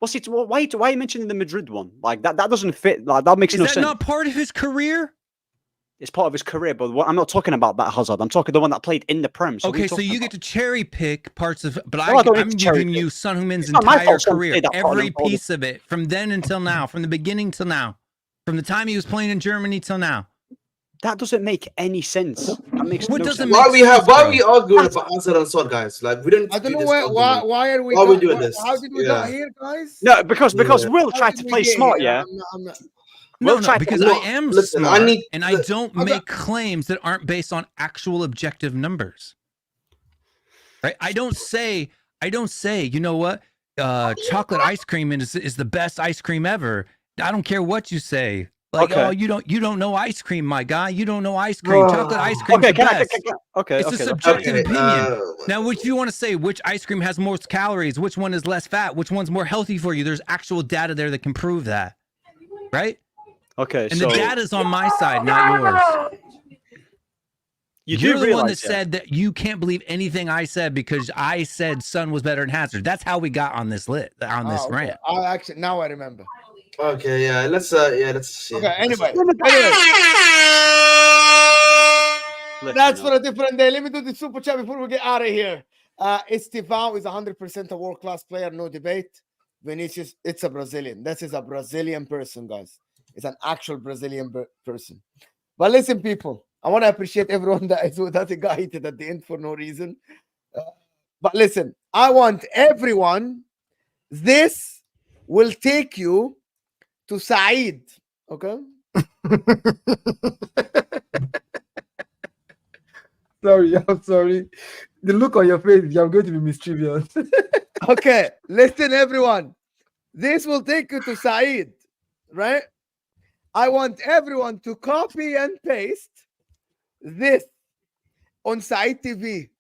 What's it? Why are you mentioning the Madrid one? Like that doesn't fit. Like that makes no sense. Is that not part of his career? It's part of his career, but I'm not talking about that Hazard. I'm talking the one that played in the Prem. Okay, so you get to cherry pick parts of, but I'm giving you Son Heung-min's entire career, every piece of it, from then until now, from the beginning till now, from the time he was playing in Germany till now. That doesn't make any sense. That makes what no doesn't sense. Why are we arguing about Hazard and Son, guys? Like we didn't. I don't know why are we doing this? How did we get here, guys? No, because Will tried to play smart, yeah. No, because I am smart, and I don't make claims that aren't based on actual objective numbers. Right? I don't say, you know what? Chocolate ice cream is the best ice cream ever. I don't care what you say. Like, oh, you don't know ice cream, my guy. You don't know ice cream. Chocolate ice cream is the best. It's a subjective opinion. Now, if you want to say which ice cream has most calories, which one is less fat, which one's more healthy for you, there's actual data there that can prove that. Right? Okay, and the data's on my side, not yours. You're the one that said that you can't believe anything I said because I said Son was better than Hazard. That's how we got on this rant. Now I remember. Okay, yeah, let's see. Okay, anyway. That's for a different day. Let me do the super chat before we get out of here. Estevão is 100% a world-class player, no debate. Vinicius, it's a Brazilian. This is a Brazilian person, guys. It's an actual Brazilian person. But listen, people, I want to appreciate everyone that got heated at the end for no reason. But listen, I want everyone. This will take you to Saeed. Okay? I'm sorry. The look on your face, you're going to be mischievous. Okay, listen, everyone. This will take you to Saeed, right? I want everyone to copy and paste this on Saeed TV.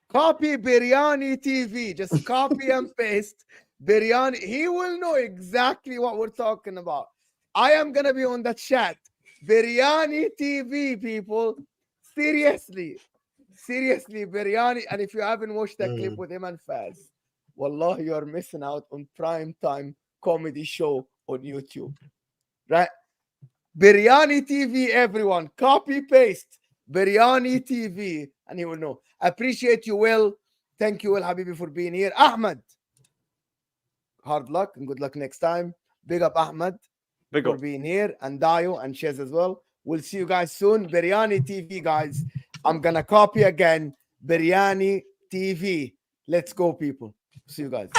Copy Biryani TV. Just copy and paste Biryani. He will know exactly what we're talking about. I am going to be on the chat. Biryani TV, people. Seriously, Biryani. And if you haven't watched that clip with him and Faz, wallah, you are missing out on prime time comedy show on YouTube. Right? Biryani TV, everyone. Copy paste Biryani TV, and he will know. Appreciate you, Will. Thank you, Will Habibi, for being here. Ahmed, hard luck and good luck next time. Big up, Ahmed, for being here, and Dayo and Shez as well. We'll see you guys soon. Biryani TV, guys. I'm gonna copy again. Biryani TV. Let's go, people. See you guys.